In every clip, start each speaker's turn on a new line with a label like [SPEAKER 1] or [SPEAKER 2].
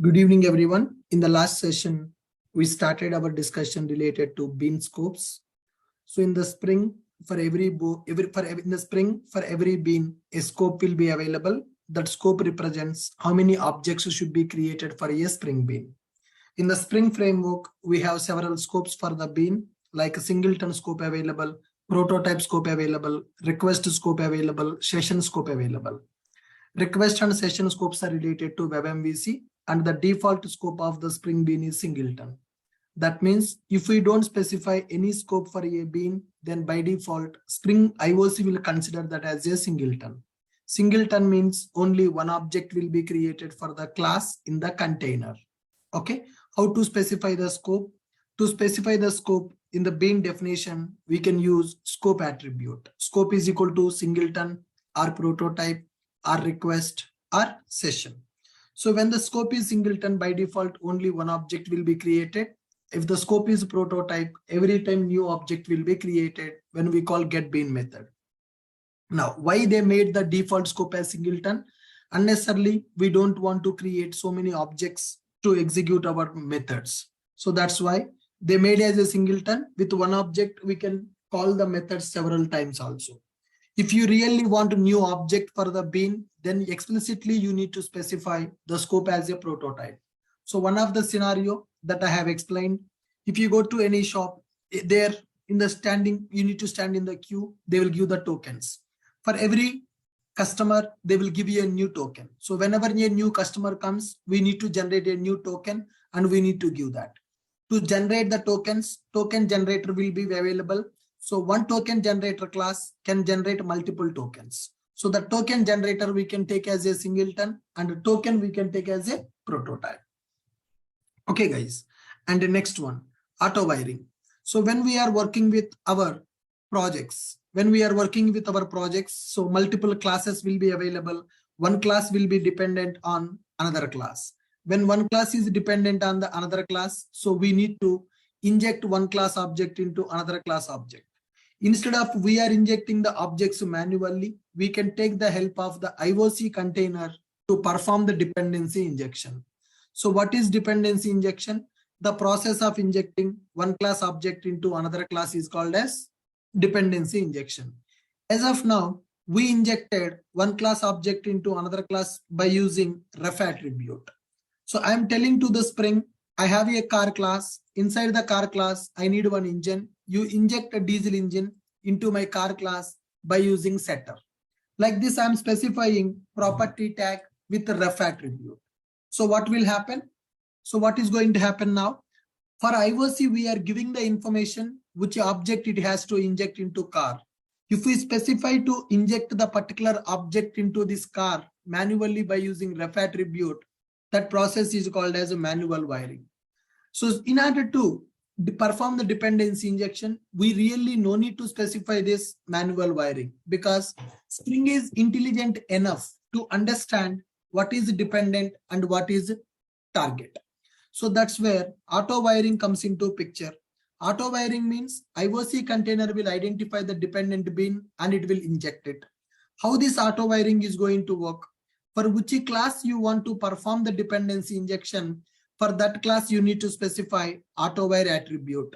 [SPEAKER 1] Good evening, everyone. In the last session, we started our discussion related to bean scopes. So in the spring, for every bean, a scope will be available. That scope represents how many objects should be created for a spring bean. In the spring framework, we have several scopes for the bean, like a singleton scope available, prototype scope available, request scope available, session scope available. Request and session scopes are related to WebMVC, and the default scope of the spring bean is singleton. That means if we don't specify any scope for a bean, then by default, Spring IOC will consider that as a singleton. Singleton means only one object will be created for the class in the container. Okay, how to specify the scope? To specify the scope in the bean definition, we can use scope attribute. Scope is equal to singleton or prototype or request or session. So when the scope is singleton, by default, only one object will be created. If the scope is prototype, every time new object will be created when we call getBean method. Now, why they made the default scope as singleton? Unnecessarily, we don't want to create so many objects to execute our methods. So that's why they made as a singleton. With one object, we can call the method several times also. If you really want a new object for the bean, then explicitly you need to specify the scope as a prototype. So one of the scenario that I have explained, if you go to any shop, there in the standing, you need to stand in the queue, they will give the tokens. For every customer, they will give you a new token. So whenever a new customer comes, we need to generate a new token and we need to give that. To generate the tokens, token generator will be available. So one token generator class can generate multiple tokens. So the token generator we can take as a singleton and a token we can take as a prototype. Okay, guys. And the next one, auto wiring. So when we are working with our projects, so multiple classes will be available. One class will be dependent on another class. When one class is dependent on the another class, so we need to inject one class object into another class object. Instead of we are injecting the objects manually, we can take the help of the IOC container to perform the dependency injection. So what is dependency injection? The process of injecting one class object into another class is called as dependency injection. As of now, we injected one class object into another class by using ref attribute. So I am telling to the Spring, I have a car class. Inside the car class, I need one engine. You inject a diesel engine into my car class by using setter. Like this, I'm specifying property tag with the ref attribute. So what will happen? So what is going to happen now? For IOC, we are giving the information which object it has to inject into car. If we specify to inject the particular object into this car manually by using ref attribute, that process is called as a manual wiring. So in order to perform the dependency injection, we really no need to specify this manual wiring because Spring is intelligent enough to understand what is dependent and what is target. So that's where auto wiring comes into picture. Auto wiring means IOC container will identify the dependent bean and it will inject it. How this auto wiring is going to work? For which class you want to perform the dependency injection, for that class you need to specify AutoWire attribute.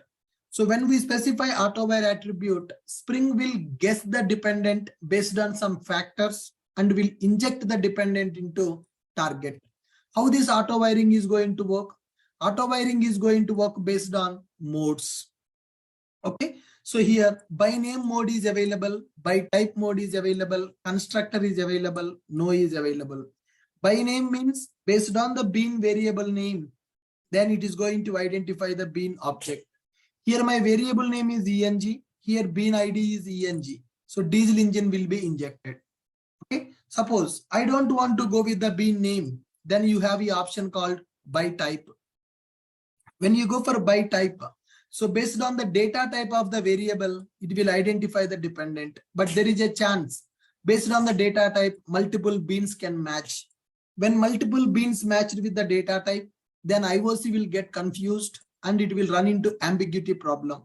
[SPEAKER 1] So when we specify AutoWire attribute, Spring will guess the dependent based on some factors and will inject the dependent into target. How this auto wiring is going to work? Auto wiring is going to work based on modes. Okay, so here by name mode is available, by type mode is available, constructor is available, no is available. By name means based on the bean variable name, then it is going to identify the bean object. Here my variable name is ENG, here bean ID is ENG. So diesel engine will be injected. Okay, suppose I don't want to go with the bean name, then you have the option called by type. When you go for by type, so based on the data type of the variable, it will identify the dependent, but there is a chance based on the data type, multiple beans can match. When multiple beans matched with the data type, then IOC will get confused and it will run into ambiguity problem.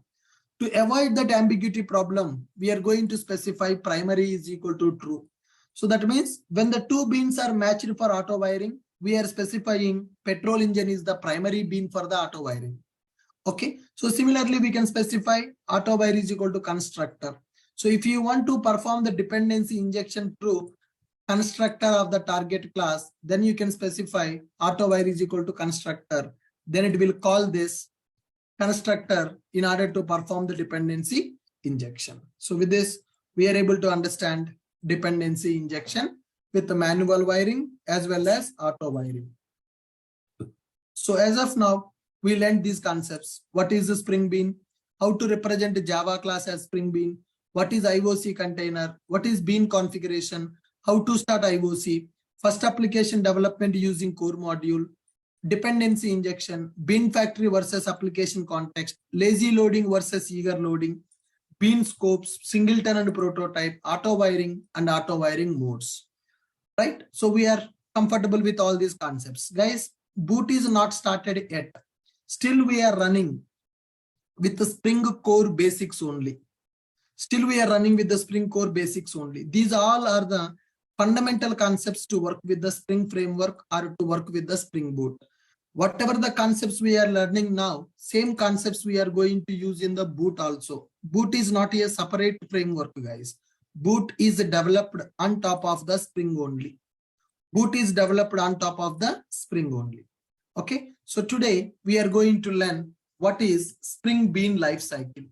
[SPEAKER 1] To avoid that ambiguity problem, we are going to specify primary is equal to true. So that means when the two beans are matched for auto wiring, we are specifying petrol engine is the primary bean for the auto wiring. Okay, so similarly, we can specify auto wire is equal to constructor. So if you want to perform the dependency injection through constructor of the target class, then you can specify auto wire is equal to constructor. Then it will call this constructor in order to perform the dependency injection. So with this, we are able to understand dependency injection with the manual wiring as well as auto wiring. So as of now, we learned these concepts. What is the Spring Bean? How to represent the Java class as Spring Bean? What is IOC container? What is bean configuration? How to start IOC? First application development using core module, dependency injection, bean factory versus application context, lazy loading versus eager loading, bean scopes, singleton and prototype, auto wiring and auto wiring modes. Right? So we are comfortable with all these concepts. Guys, boot is not started yet. Still we are running with the Spring Core basics only. Still we are running with the Spring Core basics only. These all are the fundamental concepts to work with the Spring framework or to work with the Spring Boot. Whatever the concepts we are learning now, same concepts we are going to use in the Boot also. Boot is not a separate framework, guys. Boot is developed on top of the Spring only. Boot is developed on top of the Spring only. Okay, so today we are going to learn what is Spring Bean life cycle.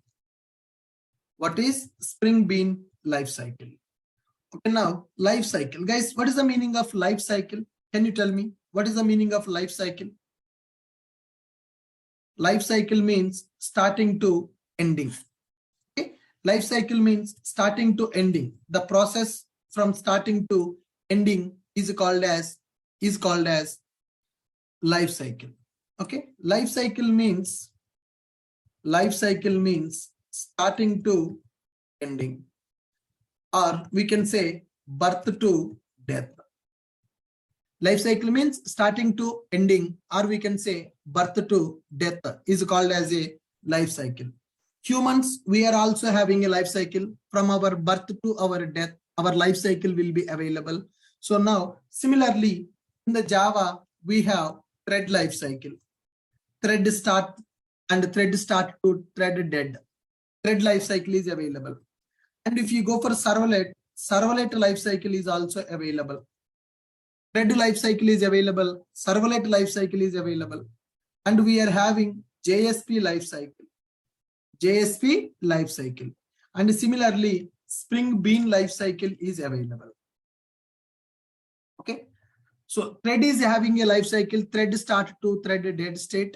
[SPEAKER 1] What is Spring Bean life cycle? Okay, now life cycle. Guys, what is the meaning of life cycle? Can you tell me what is the meaning of life cycle? Life cycle means starting to ending. Okay, life cycle means starting to ending. The process from starting to ending is called as life cycle. Okay, life cycle means starting to ending, or we can say birth to death. Life cycle means starting to ending, or we can say birth to death is called as a life cycle. Humans, we are also having a life cycle. From our birth to our death, our life cycle will be available. So now, similarly, in the Java, we have thread life cycle. Thread start and thread start to thread dead. Thread life cycle is available. And if you go for servlet life cycle is also available. Thread life cycle is available. Servlet life cycle is available. And we are having JSP life cycle. JSP life cycle. And similarly, Spring Bean life cycle is available. Okay. So thread is having a life cycle, thread start to thread dead state.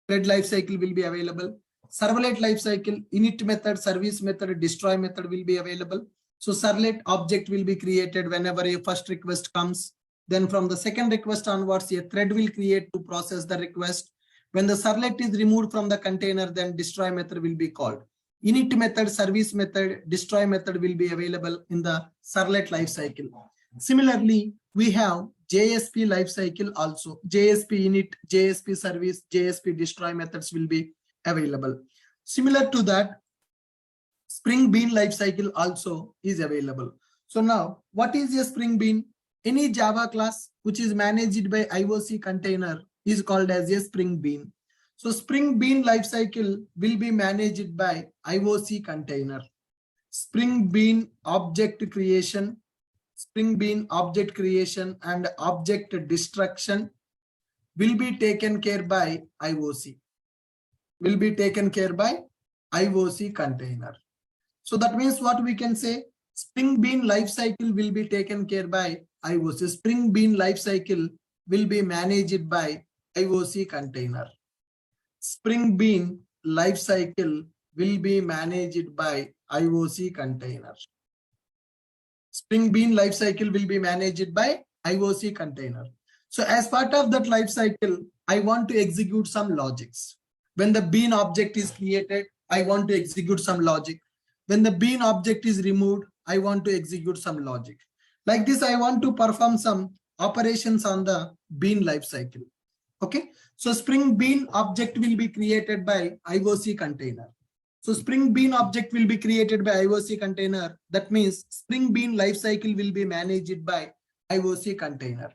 [SPEAKER 1] Thread life cycle will be available. Servlet life cycle, init method, service method, destroy method will be available. So servlet object will be created whenever a first request comes. Then from the second request onwards, a thread will create to process the request. When the servlet is removed from the container, then destroy method will be called. Init method, service method, destroy method will be available in the servlet life cycle. Similarly, we have JSP life cycle also. JSP init, JSP service, JSP destroy methods will be available. Similar to that, Spring Bean life cycle also is available. So now, what is a Spring Bean? Any Java class which is managed by IOC container is called as a Spring Bean. So Spring Bean life cycle will be managed by IOC container. Spring Bean object creation, and object destruction will be taken care by IOC. Will be taken care by IOC container. So that means what we can say, Spring Bean life cycle will be taken care by IOC. Spring Bean life cycle will be managed by IOC container. Spring Bean life cycle will be managed by IOC container. Spring Bean life cycle will be managed by IOC container. So as part of that life cycle, I want to execute some logics. When the bean object is created, I want to execute some logic. When the bean object is removed, I want to execute some logic. Like this, I want to perform some operations on the bean life cycle. Okay, so Spring Bean object will be created by IOC container. So Spring Bean object will be created by IOC container. That means Spring Bean life cycle will be managed by IOC container.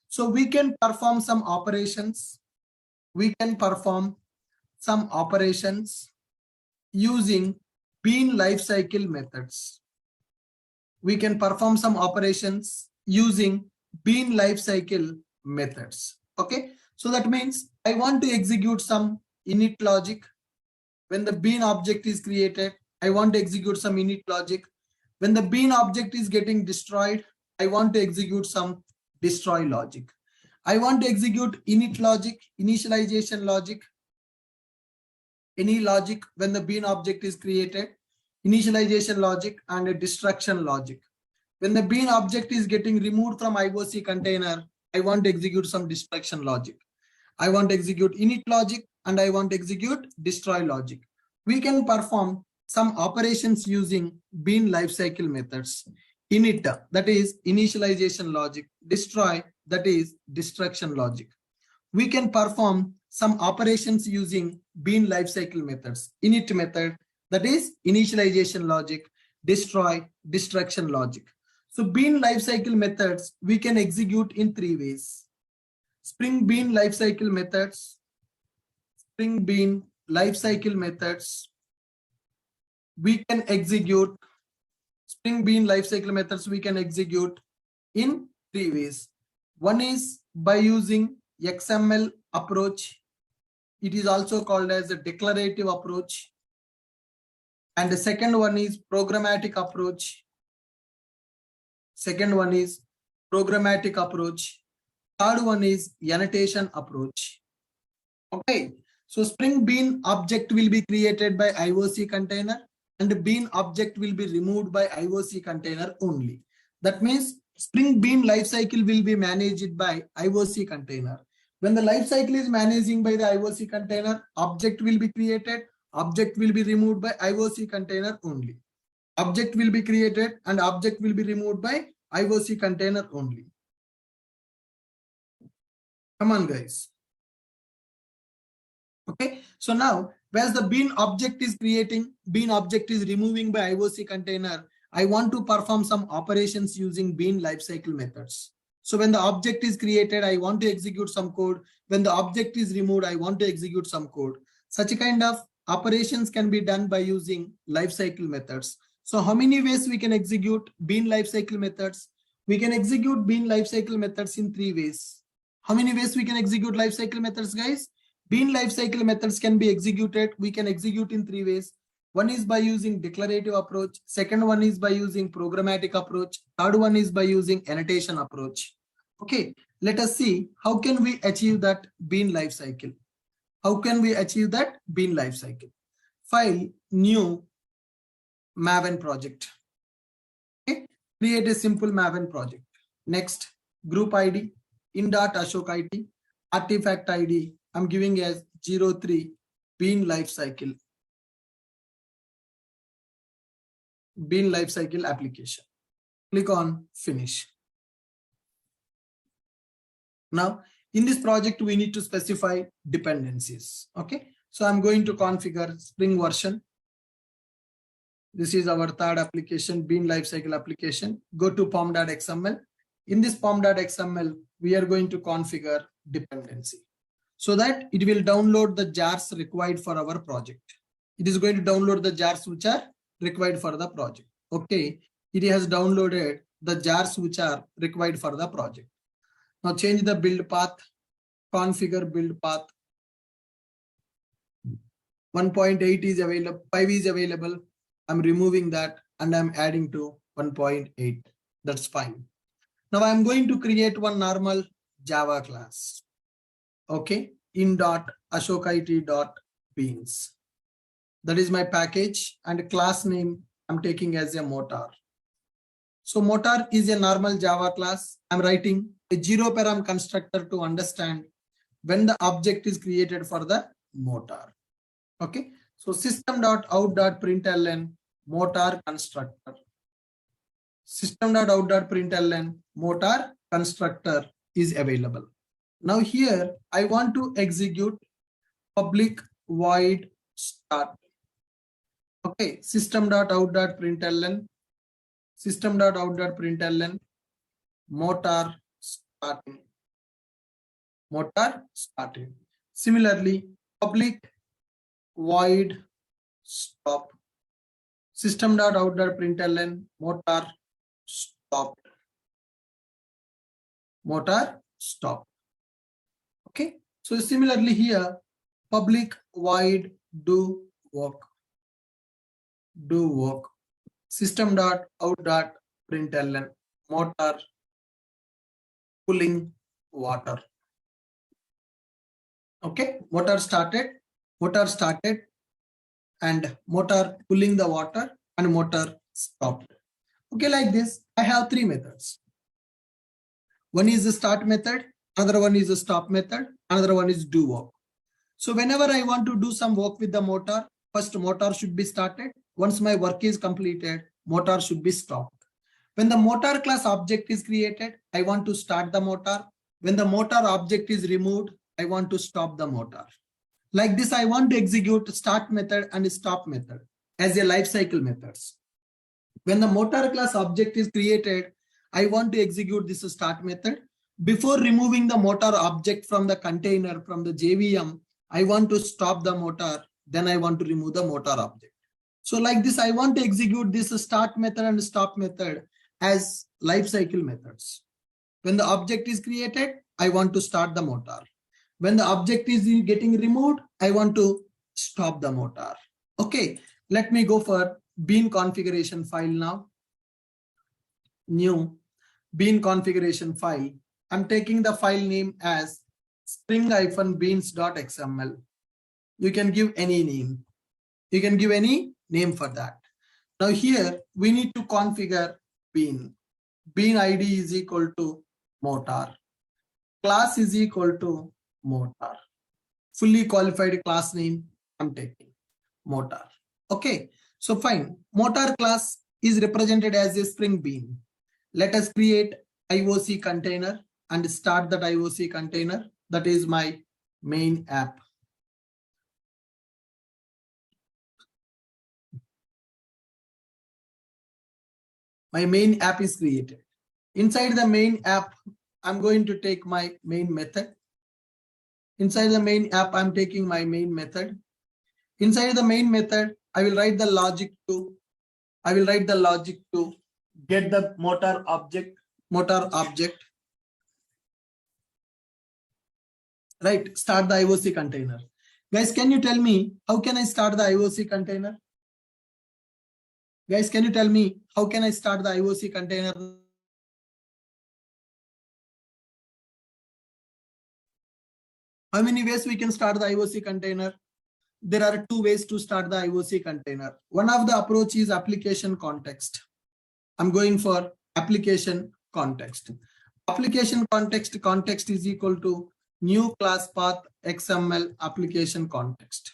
[SPEAKER 1] So we can perform some operations. We can perform some operations using bean lifecycle methods. We can perform some operations using bean lifecycle methods. Okay, so that means I want to execute some init logic. When the bean object is created, I want to execute some init logic. When the bean object is getting destroyed, I want to execute some destroy logic. I want to execute init logic, initialization logic, any logic when the bean object is created, initialization logic, and a destruction logic. When the bean object is getting removed from IOC container, I want to execute some destruction logic. I want to execute init logic and I want to execute destroy logic. We can perform some operations using bean lifecycle methods. Init, that is initialization logic. Destroy, that is destruction logic. We can perform some operations using bean lifecycle methods. Init method, that is initialization logic. Destroy, destruction logic. So bean lifecycle methods we can execute in 3 ways. Spring Bean lifecycle methods. Spring Bean lifecycle methods. We can execute Spring Bean lifecycle methods. We can execute in 3 ways. One is by using XML approach. It is also called as a declarative approach. And the second one is programmatic approach. Second one is programmatic approach. Third one is annotation approach. Okay, so Spring Bean object will be created by IOC container and the bean object will be removed by IOC container only. That means Spring Bean lifecycle will be managed by IOC container. When the lifecycle is managing by the IOC container, object will be created, object will be removed by IOC container only. Object will be created and object will be removed by IOC container only. Come on, guys. Okay, so now whereas the bean object is creating, bean object is removing by IOC container, I want to perform some operations using bean lifecycle methods. So when the object is created, I want to execute some code. When the object is removed, I want to execute some code. Such a kind of operations can be done by using lifecycle methods. So how many ways we can execute bean lifecycle methods? We can execute bean lifecycle methods in 3 ways. How many ways we can execute lifecycle methods, guys? Bean lifecycle methods can be executed. We can execute in 3 ways. One is by using declarative approach. Second one is by using programmatic approach. Third one is by using annotation approach. Okay, let us see how can we achieve that bean lifecycle. How can we achieve that bean lifecycle? File, new Maven project. Okay, create a simple Maven project. Next, group ID, in.ashok IT, artifact ID, I'm giving as 03 bean lifecycle. Bean lifecycle application. Click on finish. Now, in this project, we need to specify dependencies. Okay, so I'm going to configure Spring version. This is our third application, bean lifecycle application. Go to pom.xml. In this pom.xml, we are going to configure dependency so that it will download the jars required for our project. It is going to download the jars which are required for the project. Okay, it has downloaded the jars which are required for the project. Now change the build path, configure build path. 1.8 is available, 5 is available. I'm removing that and I'm adding to 1.8. That's fine. Now I'm going to create one normal Java class. Okay, in.ashokit.beans. That is my package and class name I'm taking as a motor. So motor is a normal Java class. I'm writing a 0 param constructor to understand when the object is created for the motor. Okay, so system.out.println motor constructor. System.out.println motor constructor is available. Now here I want to execute public void start. Okay, system.out.println motor starting. motor started. Similarly, public void stop system.out.println motor stopped. Motor stopped. Okay. So similarly here, public void do work. Do work. System.out.println motor pulling water. Okay. Motor started and motor pulling the water and motor stopped. Okay, like this, I have three methods. One is the start method, another one is the stop method, another one is do work. So whenever I want to do some work with the motor, first motor should be started. Once my work is completed, motor should be stopped. When the motor class object is created, I want to start the motor. When the motor object is removed, I want to stop the motor. Like this, I want to execute start method and stop method as a life cycle methods. When the motor class object is created, I want to execute this start method. Before removing the motor object from the container, from the JVM, I want to stop the motor. Then I want to remove the motor object. So like this, I want to execute this start method and stop method as life cycle methods. When the object is created, I want to start the motor. When the object is getting removed, I want to stop the motor. Okay, let me go for bean configuration file now. New bean configuration file. I'm taking the file name as spring-beans.xml. You can give any name. You can give any name for that. Now here we need to configure bean. Bean ID is equal to motor. Class is equal to motor. Fully qualified class name I'm taking motor. Okay, so fine. Motor class is represented as a Spring Bean. Let us create IOC container and start that IOC container. That is my main app. My main app is created. Inside the main app, I'm going to take my main method. Inside the main app, I'm taking my main method. Inside the main method, I will write the logic to get the motor object. Right, start the IOC container. Guys, can you tell me how can I start the IOC container? Guys, can you tell me how can I start the IOC container? How many ways we can start the IOC container? There are two ways to start the IOC container. One of the approach is application context. I'm going for application context. Application context is equal to new class path XML application context.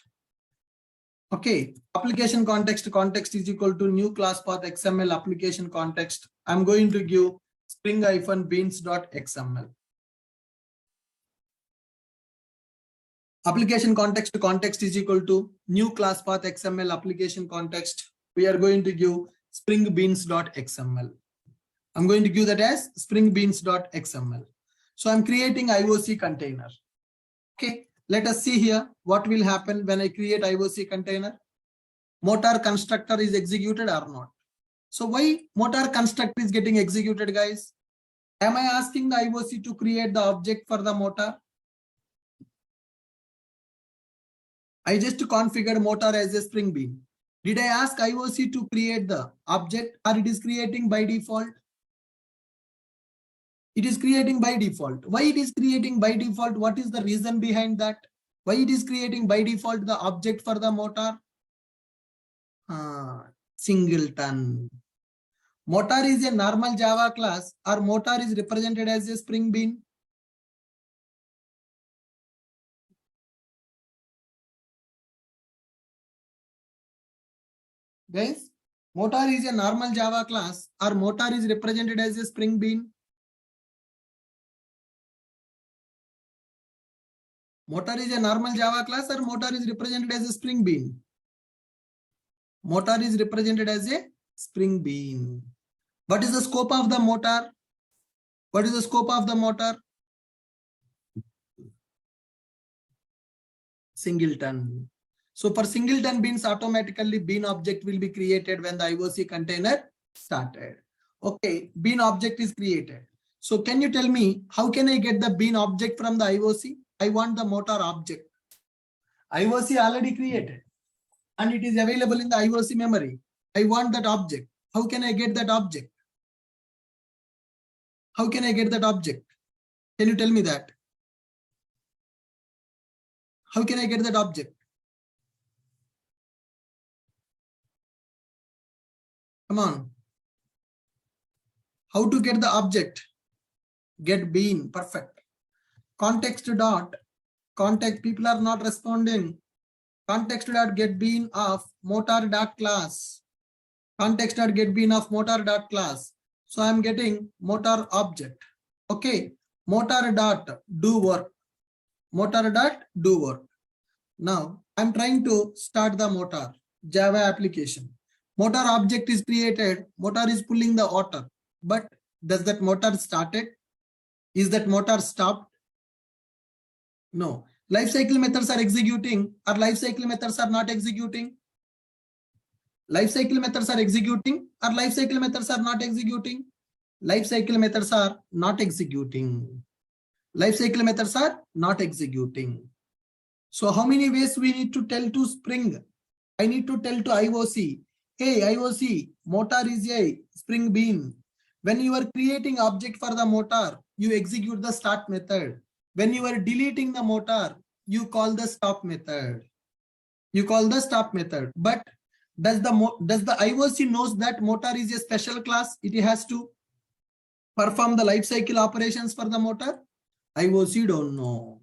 [SPEAKER 1] Okay, application context is equal to new class path XML application context. I'm going to give spring-beans.xml. Application context is equal to new class path XML application context. We are going to give spring-beans.xml. I'm going to give that as spring-beans.xml. So I'm creating IOC container. Okay, let us see here what will happen when I create IOC container. Motor constructor is executed or not. So why motor constructor is getting executed, guys? Am I asking the IOC to create the object for the motor? I just configured motor as a Spring Bean. Did I ask IOC to create the object, or it is creating by default? It is creating by default. Why it is creating by default? What is the reason behind that? Why it is creating by default the object for the motor? Singleton. Motor is a normal Java class, or motor is represented as a Spring Bean? Guys, motor is a normal Java class, or motor is represented as a Spring Bean? Motor is a normal Java class, or motor is represented as a Spring Bean? Motor is represented as a Spring Bean. What is the scope of the motor? What is the scope of the motor? singleton. So for singleton beans, automatically bean object will be created when the IOC container started. Okay, bean object is created. So can you tell me, how can I get the bean object from the IOC? I want the motor object. IOC already created and it is available in the IOC memory. I want that object. How can I get that object? How can I get that object? Can you tell me that? How can I get that object? Come on. How to get the object? Get bean. Perfect. Context dot. Context, people are not responding. Context dot get bean of motor dot class. Context dot get bean of motor dot class. So I'm getting motor object. Okay. Motor dot do work. Motor dot do work. Now I'm trying to start the motor Java application. Motor object is created. Motor is pulling the water. But does that motor started? Is that motor stopped? No. Lifecycle methods are executing, or lifecycle methods are not executing? Lifecycle methods are executing, or lifecycle methods are not executing? Lifecycle methods are not executing. Lifecycle methods are not executing. So how many ways we need to tell to Spring? I need to tell to IOC, hey IOC, motor is a Spring Bean. When you are creating object for the motor, you execute the start method. When you are deleting the motor, you call the stop method. You call the stop method. But does the IOC knows that motor is a special class? It has to perform the life cycle operations for the motor? IOC don't know.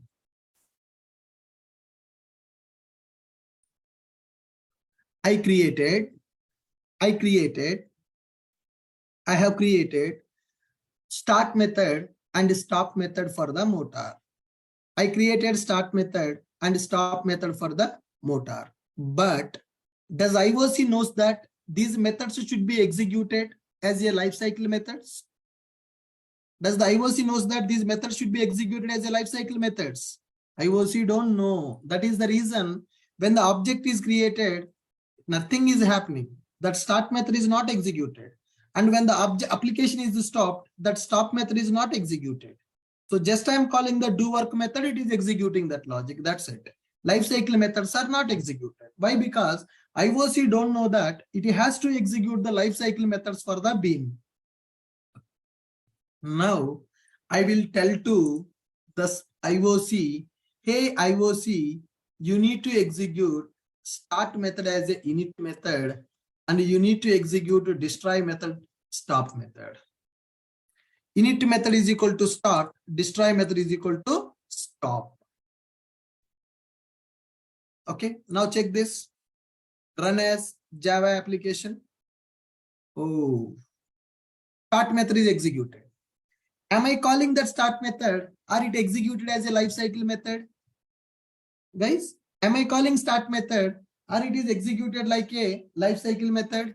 [SPEAKER 1] I have created start method and stop method for the motor. I created start method and stop method for the motor. But does IOC knows that these methods should be executed as a life cycle methods? Does the IOC knows that these methods should be executed as a life cycle methods? IOC don't know. That is the reason when the object is created, nothing is happening. That start method is not executed. And when the application is stopped, that stop method is not executed. So just I'm calling the do work method, it is executing that logic. That's it. Lifecycle methods are not executed. Why? Because IOC don't know that it has to execute the lifecycle methods for the bean. Now I will tell to the IOC, hey IOC, you need to execute start method as a init method, and you need to execute destroy method, stop method. Init method is equal to start, destroy method is equal to stop. Okay, now check this. Run as Java application. Oh, start method is executed. Am I calling that start method, or it executed as a lifecycle method? Guys, am I calling start method, or it is executed like a lifecycle method?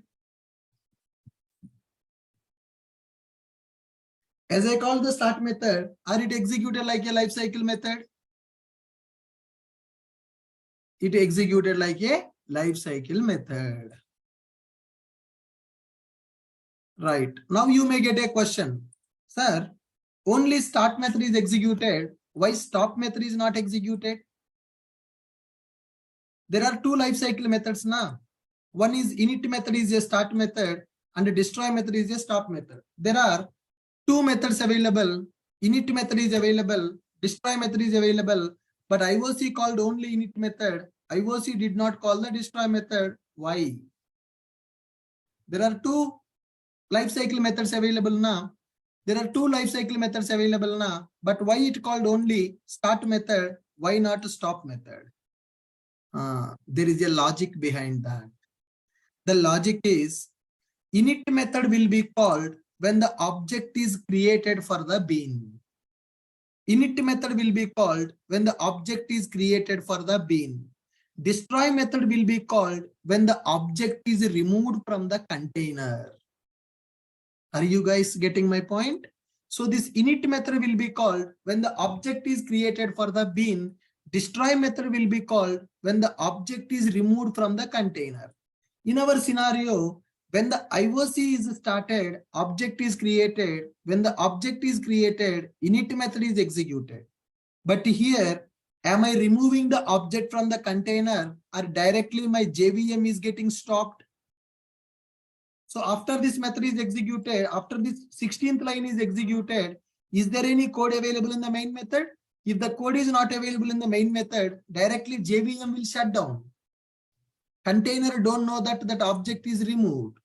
[SPEAKER 1] As I call the start method, or it executed like a lifecycle method? It executed like a lifecycle method. Right. Now you may get a question. Sir, only start method is executed. Why stop method is not executed? There are two lifecycle methods now. One is init method is a start method and destroy method is a stop method. There are two methods available. Init method is available, destroy method is available, but IOC called only init method. IOC did not call the destroy method. Why? There are two lifecycle methods available now. There are two lifecycle methods available now, but why it called only start method? Why not stop method? There is a logic behind that. The logic is init method will be called when the object is created for the bean. Init method will be called when the object is created for the bean. Destroy method will be called when the object is removed from the container. Are you guys getting my point? So this init method will be called when the object is created for the bean. Destroy method will be called when the object is removed from the container. In our scenario, when the IOC is started, object is created. When the object is created, init method is executed. But here, am I removing the object from the container or directly my JVM is getting stopped? So after this method is executed, after this 16th line is executed, is there any code available in the main method? If the code is not available in the main method, directly JVM will shut down. Container don't know that that object is removed.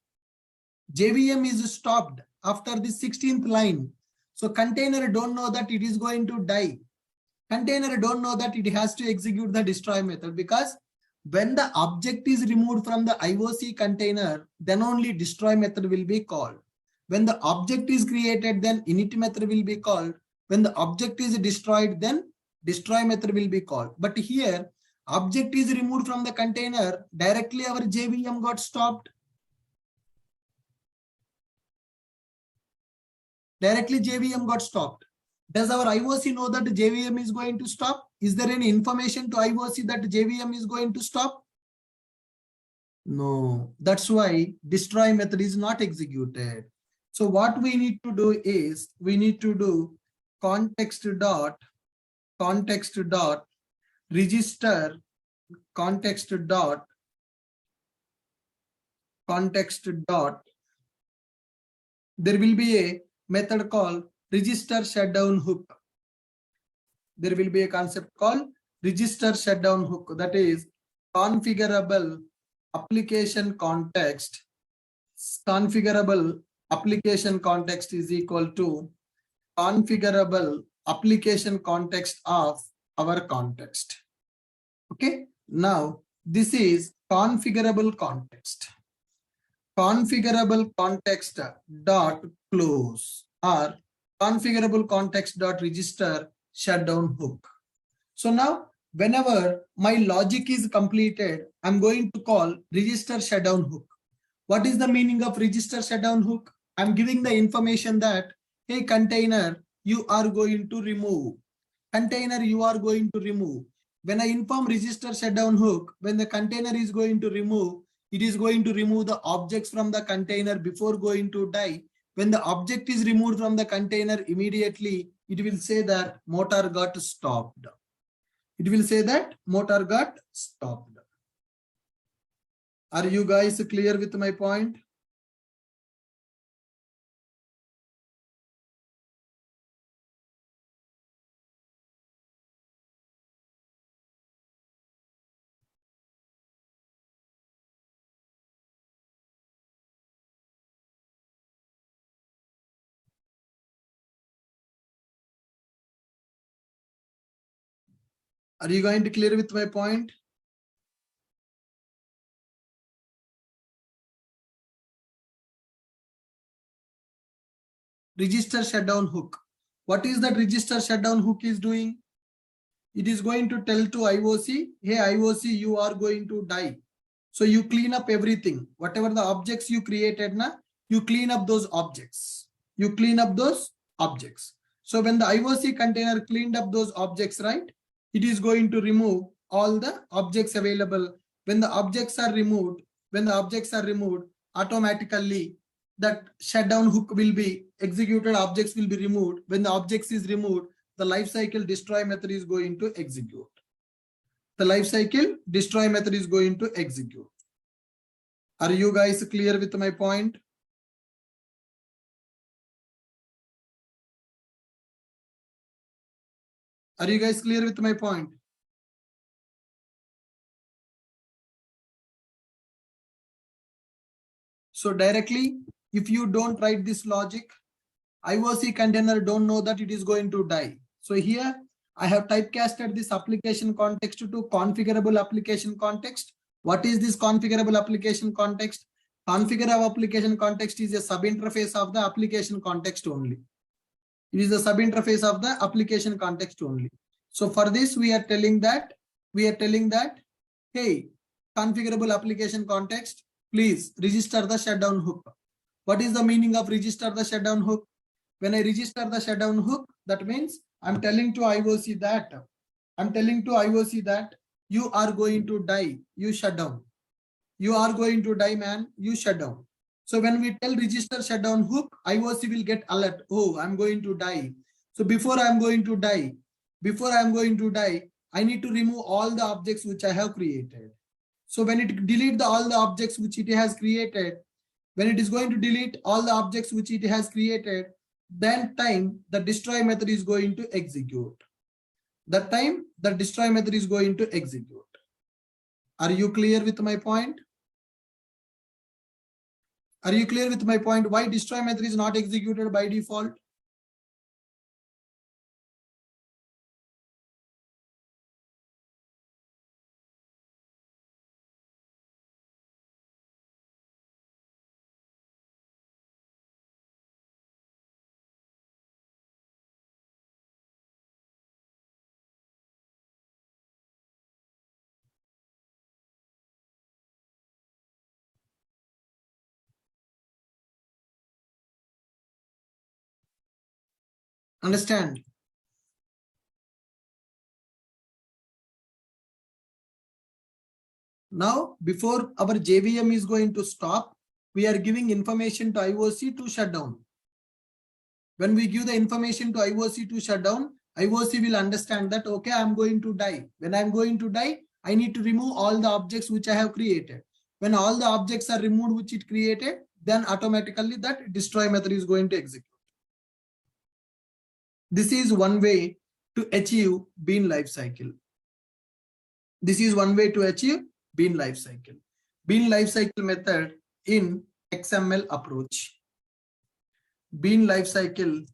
[SPEAKER 1] JVM is stopped after the 16th line. So container don't know that it is going to die. Container don't know that it has to execute the destroy method, because when the object is removed from the IOC container, then only destroy method will be called. When the object is created, then init method will be called. When the object is destroyed, then destroy method will be called. But here, object is removed from the container, directly our JVM got stopped. Directly JVM got stopped. Does our IOC know that JVM is going to stop? Is there any information to IOC that JVM is going to stop? No. That's why destroy method is not executed. So what we need to do is we need to do context dot register context dot there will be a method called register shutdown hook. There will be a concept called register shutdown hook, that is configurable application context. Configurable application context is equal to configurable application context of our context. Okay, now this is configurable context. Configurable context dot close or configurable context dot register shutdown hook. So now whenever my logic is completed, I'm going to call register shutdown hook. What is the meaning of register shutdown hook? I'm giving the information that, hey container, you are going to remove. Container, you are going to remove. When I inform register shutdown hook, when the container is going to remove, it is going to remove the objects from the container before going to die. When the object is removed from the container, immediately it will say that motor got stopped. It will say that motor got stopped. Are you guys clear with my point? Are you going to clear with my point? Register shutdown hook. What is that register shutdown hook is doing? It is going to tell to IOC, hey IOC, you are going to die. So you clean up everything. Whatever the objects you created, you clean up those objects. You clean up those objects. So when the IOC container cleaned up those objects, right, it is going to remove all the objects available. When the objects are removed, automatically that shutdown hook will be executed, objects will be removed. When the objects is removed, the lifecycle destroy method is going to execute. The lifecycle destroy method is going to execute. Are you guys clear with my point? Are you guys clear with my point? So directly, if you don't write this logic, IOC container don't know that it is going to die. So here I have typecasted this application context to configurable application context. What is this configurable application context? Configurable application context is a sub-interface of the application context only. It is a sub-interface of the application context only. So for this, we are telling that, hey, configurable application context, please register the shutdown hook. What is the meaning of register the shutdown hook? When I register the shutdown hook, that means I'm telling to IOC that I'm telling to IOC that you are going to die, you shut down. You are going to die, man, you shut down. So when we tell register shutdown hook, IOC will get alert. Oh, I'm going to die. So before I'm going to die, I need to remove all the objects which I have created. So when it delete all the objects which it has created, when it is going to delete all the objects which it has created, then time the destroy method is going to execute. That time the destroy method is going to execute. Are you clear with my point? Are you clear with my point? Why destroy method is not executed by default? Understand? Now, before our JVM is going to stop, we are giving information to IOC to shut down. When we give the information to IOC to shut down, IOC will understand that, okay, I'm going to die. When I'm going to die, I need to remove all the objects which I have created. When all the objects are removed which it created, then automatically that destroy method is going to execute. This is one way to achieve bean life cycle. This is one way to achieve bean life cycle. Bean life cycle method in XML approach. Bean life cycle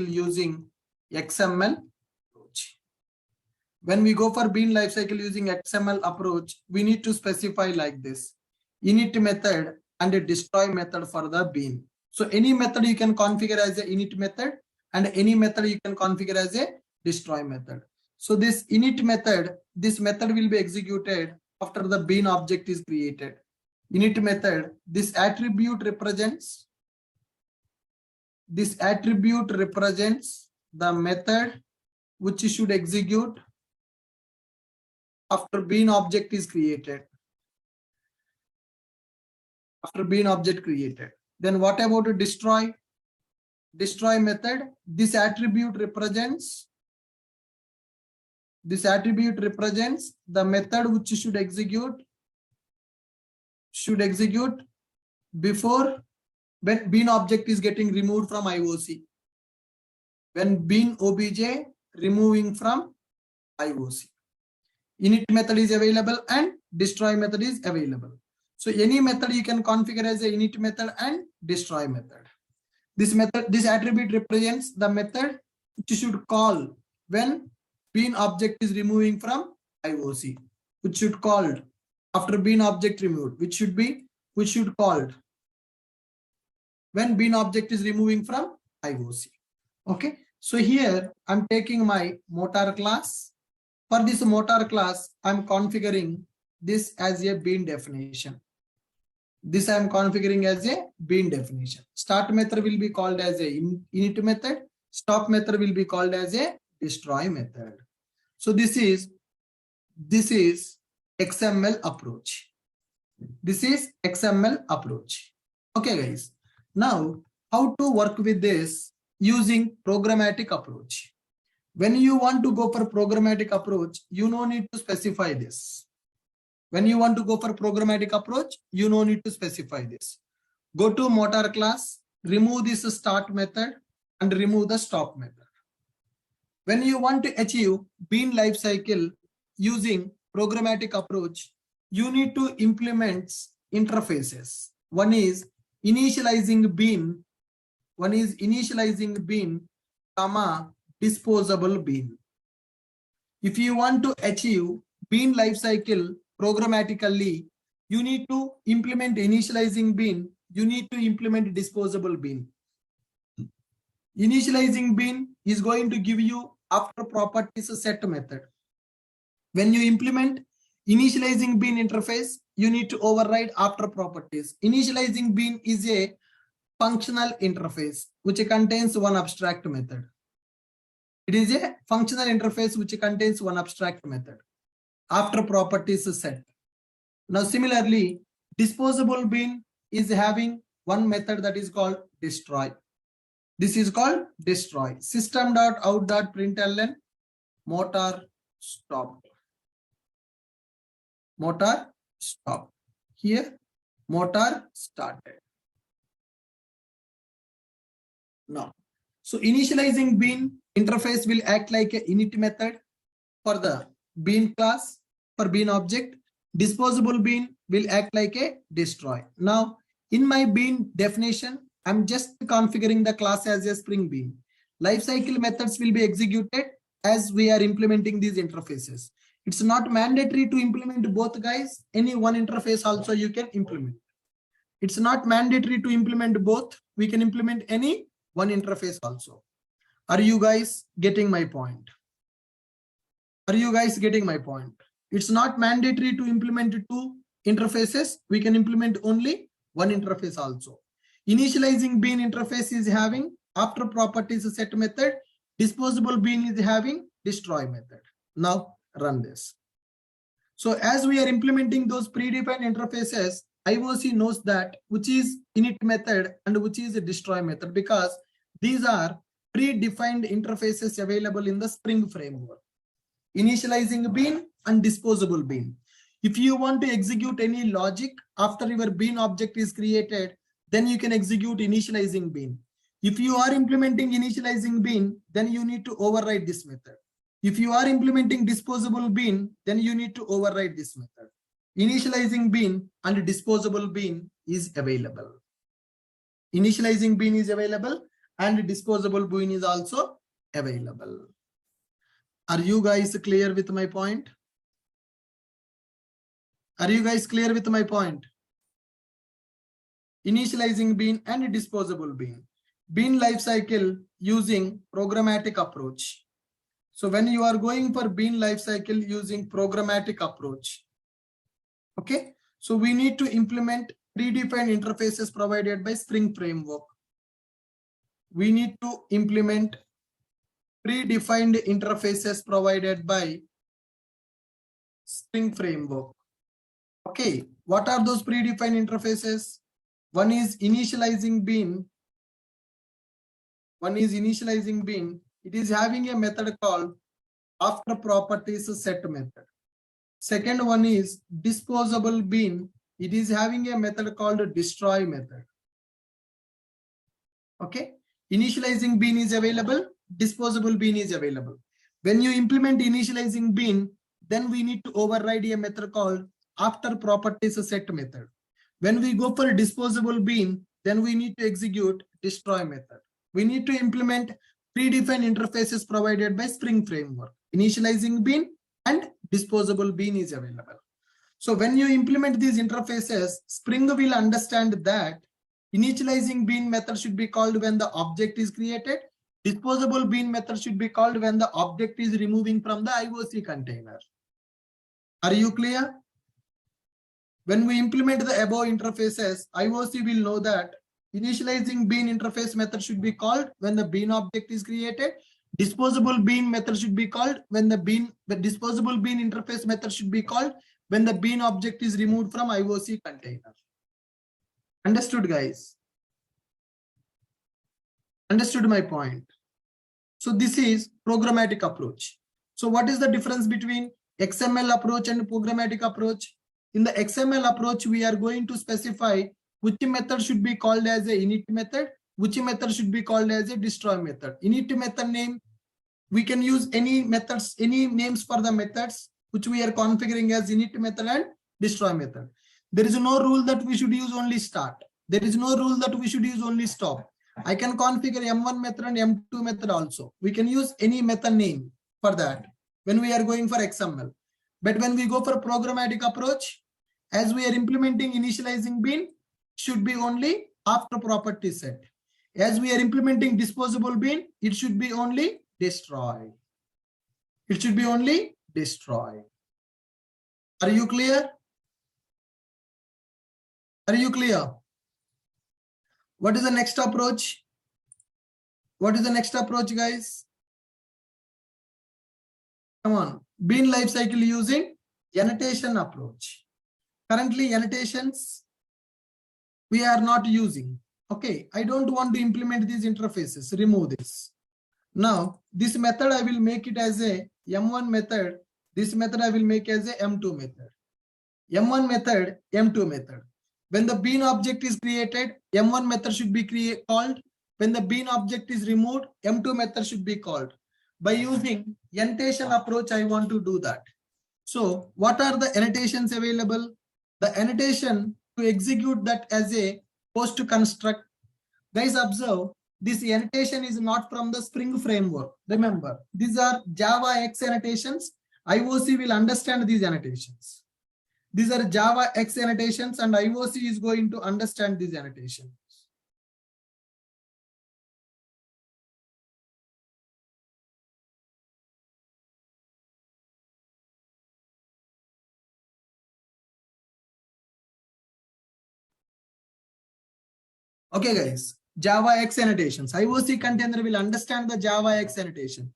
[SPEAKER 1] using XML approach. When we go for bean life cycle using XML approach, we need to specify like this: init method and a destroy method for the bean. So any method you can configure as a init method, and any method you can configure as a destroy method. So this init method, this method will be executed after the bean object is created. Init method, this attribute represents the method which should execute after bean object is created. After bean object created. Then what about a destroy? Destroy method, this attribute represents the method which should execute before when bean object is getting removed from IOC. When bean obj removing from IOC. Init method is available and destroy method is available. So any method you can configure as a init method and destroy method. This attribute represents the method which you should call when bean object is removing from IOC, which should called after bean object removed, which should called when bean object is removing from IOC. Okay, so here I'm taking my motor class. For this motor class, I'm configuring this as a bean definition. This I am configuring as a bean definition. Start method will be called as a init method. Stop method will be called as a destroy method. So this is XML approach. This is XML approach. Okay, guys. Now, how to work with this using programmatic approach? When you want to go for programmatic approach, you no need to specify this. When you want to go for programmatic approach, you no need to specify this. Go to motor class, remove this start method and remove the stop method. When you want to achieve bean lifecycle using programmatic approach, you need to implement interfaces. One is initializing bean, comma disposable bean. If you want to achieve bean lifecycle programmatically, you need to implement initializing bean, you need to implement disposable bean. Initializing bean is going to give you after properties set method. When you implement initializing bean interface, you need to override after properties. Initializing bean is a functional interface which contains one abstract method. It is a functional interface which contains one abstract method after properties is set. Now similarly, disposable bin is having one method that is called destroy. This is called destroy. System.out.println motor stop. Motor stop. Here motor started. Now, so initializing bean interface will act like a init method for the bean class, for bean object. Disposable bean will act like a destroy. Now, in my bean definition, I'm just configuring the class as a Spring Bean. Lifecycle methods will be executed as we are implementing these interfaces. It's not mandatory to implement both, guys. Any one interface also you can implement. It's not mandatory to implement both. We can implement any one interface also. Are you guys getting my point? Are you guys getting my point? It's not mandatory to implement two interfaces. We can implement only one interface also. Initializing bean interface is having after properties set method. Disposable bean is having destroy method. Now run this. So as we are implementing those predefined interfaces, IOC knows that which is init method and which is a destroy method, because these are predefined interfaces available in the Spring framework. Initializing bean and disposable bean. If you want to execute any logic after your bean object is created, then you can execute initializing bean. If you are implementing initializing bean, then you need to override this method. If you are implementing disposable bean, then you need to override this method. Initializing bean and disposable bean is available. Initializing bean is available and disposable bean is also available. Are you guys clear with my point? Are you guys clear with my point? Initializing bean and disposable bean. Bean lifecycle using programmatic approach. So when you are going for bean lifecycle using programmatic approach, okay, so we need to implement predefined interfaces provided by Spring framework. We need to implement predefined interfaces provided by Spring framework. Okay, what are those predefined interfaces? One is initializing bean. One is initializing bean. It is having a method called after properties set method. Second one is disposable bean. It is having a method called destroy method. Okay, initializing bean is available, disposable bean is available. When you implement initializing bean, then we need to override a method called after properties set method. When we go for a disposable bean, then we need to execute destroy method. We need to implement predefined interfaces provided by Spring framework. Initializing bean and disposable bean is available. So when you implement these interfaces, Spring will understand that initializing bean method should be called when the object is created. Disposable bean method should be called when the object is removing from the IOC container. Are you clear? When we implement the above interfaces, IOC will know that initializing bean interface method should be called when the bean object is created. Disposable bean method should be called when the disposable bean interface method should be called when the bean object is removed from IOC container. Understood, guys? Understood my point? So this is programmatic approach. So what is the difference between XML approach and programmatic approach? In the XML approach, we are going to specify which method should be called as a init method, which method should be called as a destroy method. Init method name, we can use any methods, any names for the methods which we are configuring as init method and destroy method. There is no rule that we should use only start. There is no rule that we should use only stop. I can configure M1 method and M2 method also. We can use any method name for that when we are going for XML. But when we go for programmatic approach, as we are implementing initializing bean, should be only after property set. As we are implementing disposable bean, it should be only destroy. It should be only destroy. Are you clear? Are you clear? What is the next approach? What is the next approach, guys? Come on. Bean lifecycle using annotation approach. Currently, annotations we are not using. Okay, I don't want to implement these interfaces. Remove this. Now, this method I will make it as a M1 method. This method I will make as a M2 method. M1 method, M2 method. When the bean object is created, M1 method should be called. When the bean object is removed, M2 method should be called. By using annotation approach, I want to do that. So what are the annotations available? The annotation to execute that as a post construct. Guys, observe this annotation is not from the Spring framework. Remember, these are Java X annotations. IOC will understand these annotations. These are Java X annotations and IOC is going to understand these annotations. Okay, guys, Java X annotations. IOC container will understand the Java X annotation.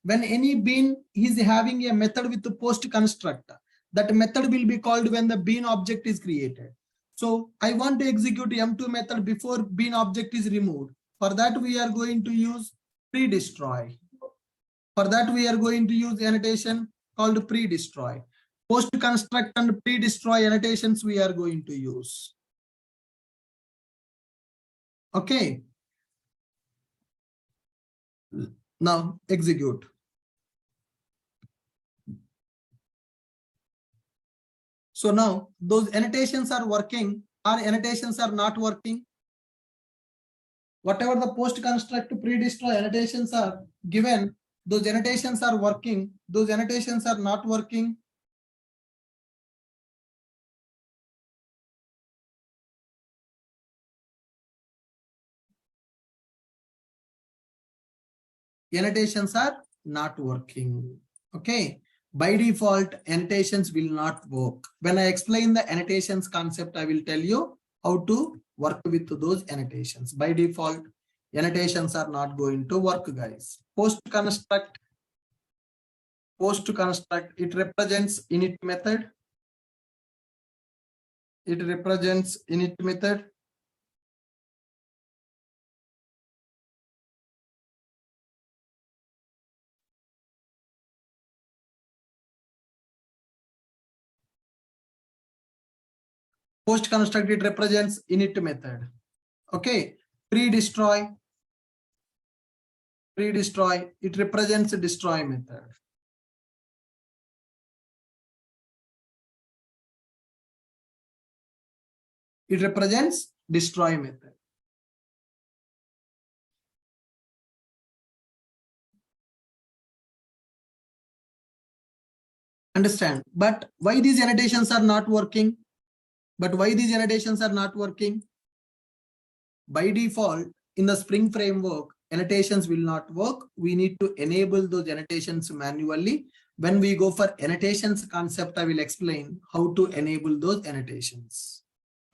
[SPEAKER 1] When any bean is having a method with the post construct, that method will be called when the bean object is created. So I want to execute M2 method before bean object is removed. For that, we are going to use pre-destroy. For that, we are going to use annotation called pre-destroy. Post construct and pre-destroy annotations we are going to use. Okay. Now execute. So now those annotations are working or annotations are not working. Whatever the post construct to pre-destroy annotations are given, those annotations are working, those annotations are not working. Annotations are not working. Okay. By default, annotations will not work. When I explain the annotations concept, I will tell you how to work with those annotations. By default, annotations are not going to work, guys. Post construct, it represents init method. It represents init method. Post construct, it represents init method. Okay. Pre-destroy, it represents destroy method. It represents destroy method. Understand? But why these annotations are not working? By default, in the Spring framework, annotations will not work. We need to enable those annotations manually. When we go for annotations concept, I will explain how to enable those annotations.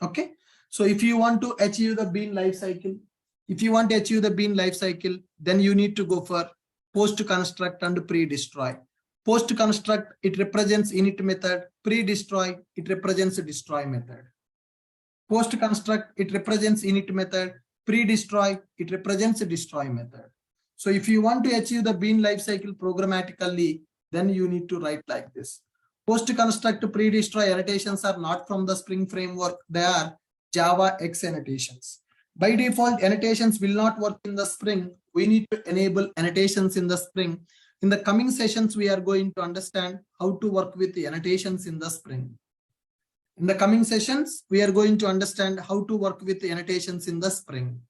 [SPEAKER 1] Okay. So if you want to achieve the bean life cycle, then you need to go for post construct and pre-destroy. Post construct, it represents init method. Pre-destroy, it represents destroy method. Post construct, it represents init method. Pre-destroy, it represents destroy method. So if you want to achieve the bean lifecycle programmatically, then you need to write like this. Post construct to pre-destroy annotations are not from the Spring framework. They are Java X annotations. By default, annotations will not work in the Spring. We need to enable annotations in the Spring. In the coming sessions, we are going to understand how to work with the annotations in the Spring. In the coming sessions, we are going to understand how to work with the annotations in the Spring.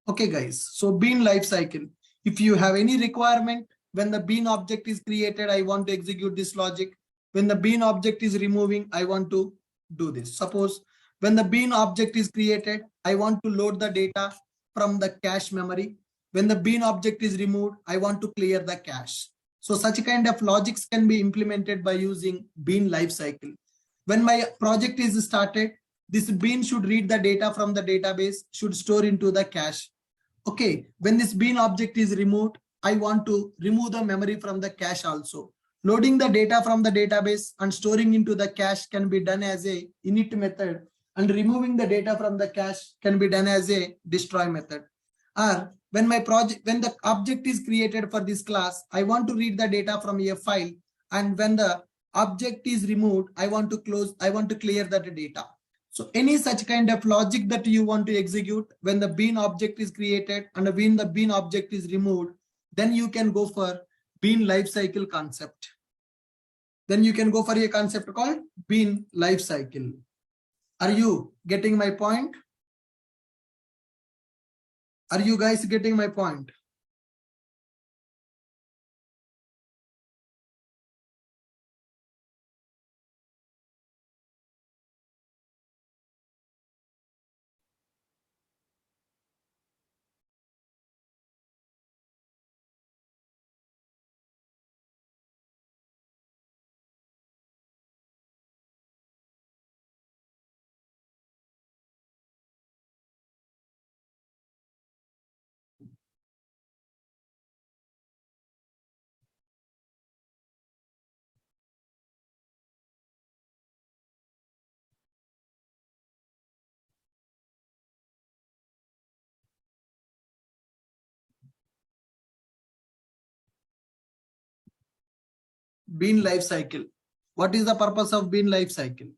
[SPEAKER 1] Okay, guys. So bean lifecycle. If you have any requirement, when the bean object is created, I want to execute this logic. When the bean object is removing, I want to do this. Suppose when the bean object is created, I want to load the data from the cache memory. When the bean object is removed, I want to clear the cache. So such kind of logics can be implemented by using bean lifecycle. When my project is started, this bean should read the data from the database, should store into the cache. Okay, when this bean object is removed, I want to remove the memory from the cache also. Loading the data from the database and storing into the cache can be done as a init method, and removing the data from the cache can be done as a destroy method. Or when the object is created for this class, I want to read the data from a file, and when the object is removed, I want to clear that data. So any such kind of logic that you want to execute when the bean object is created and when the bean object is removed, then you can go for bean lifecycle concept. Then you can go for a concept called bean lifecycle. Are you getting my point? Are you guys getting my point? Bean life cycle. What is the purpose of bean life cycle?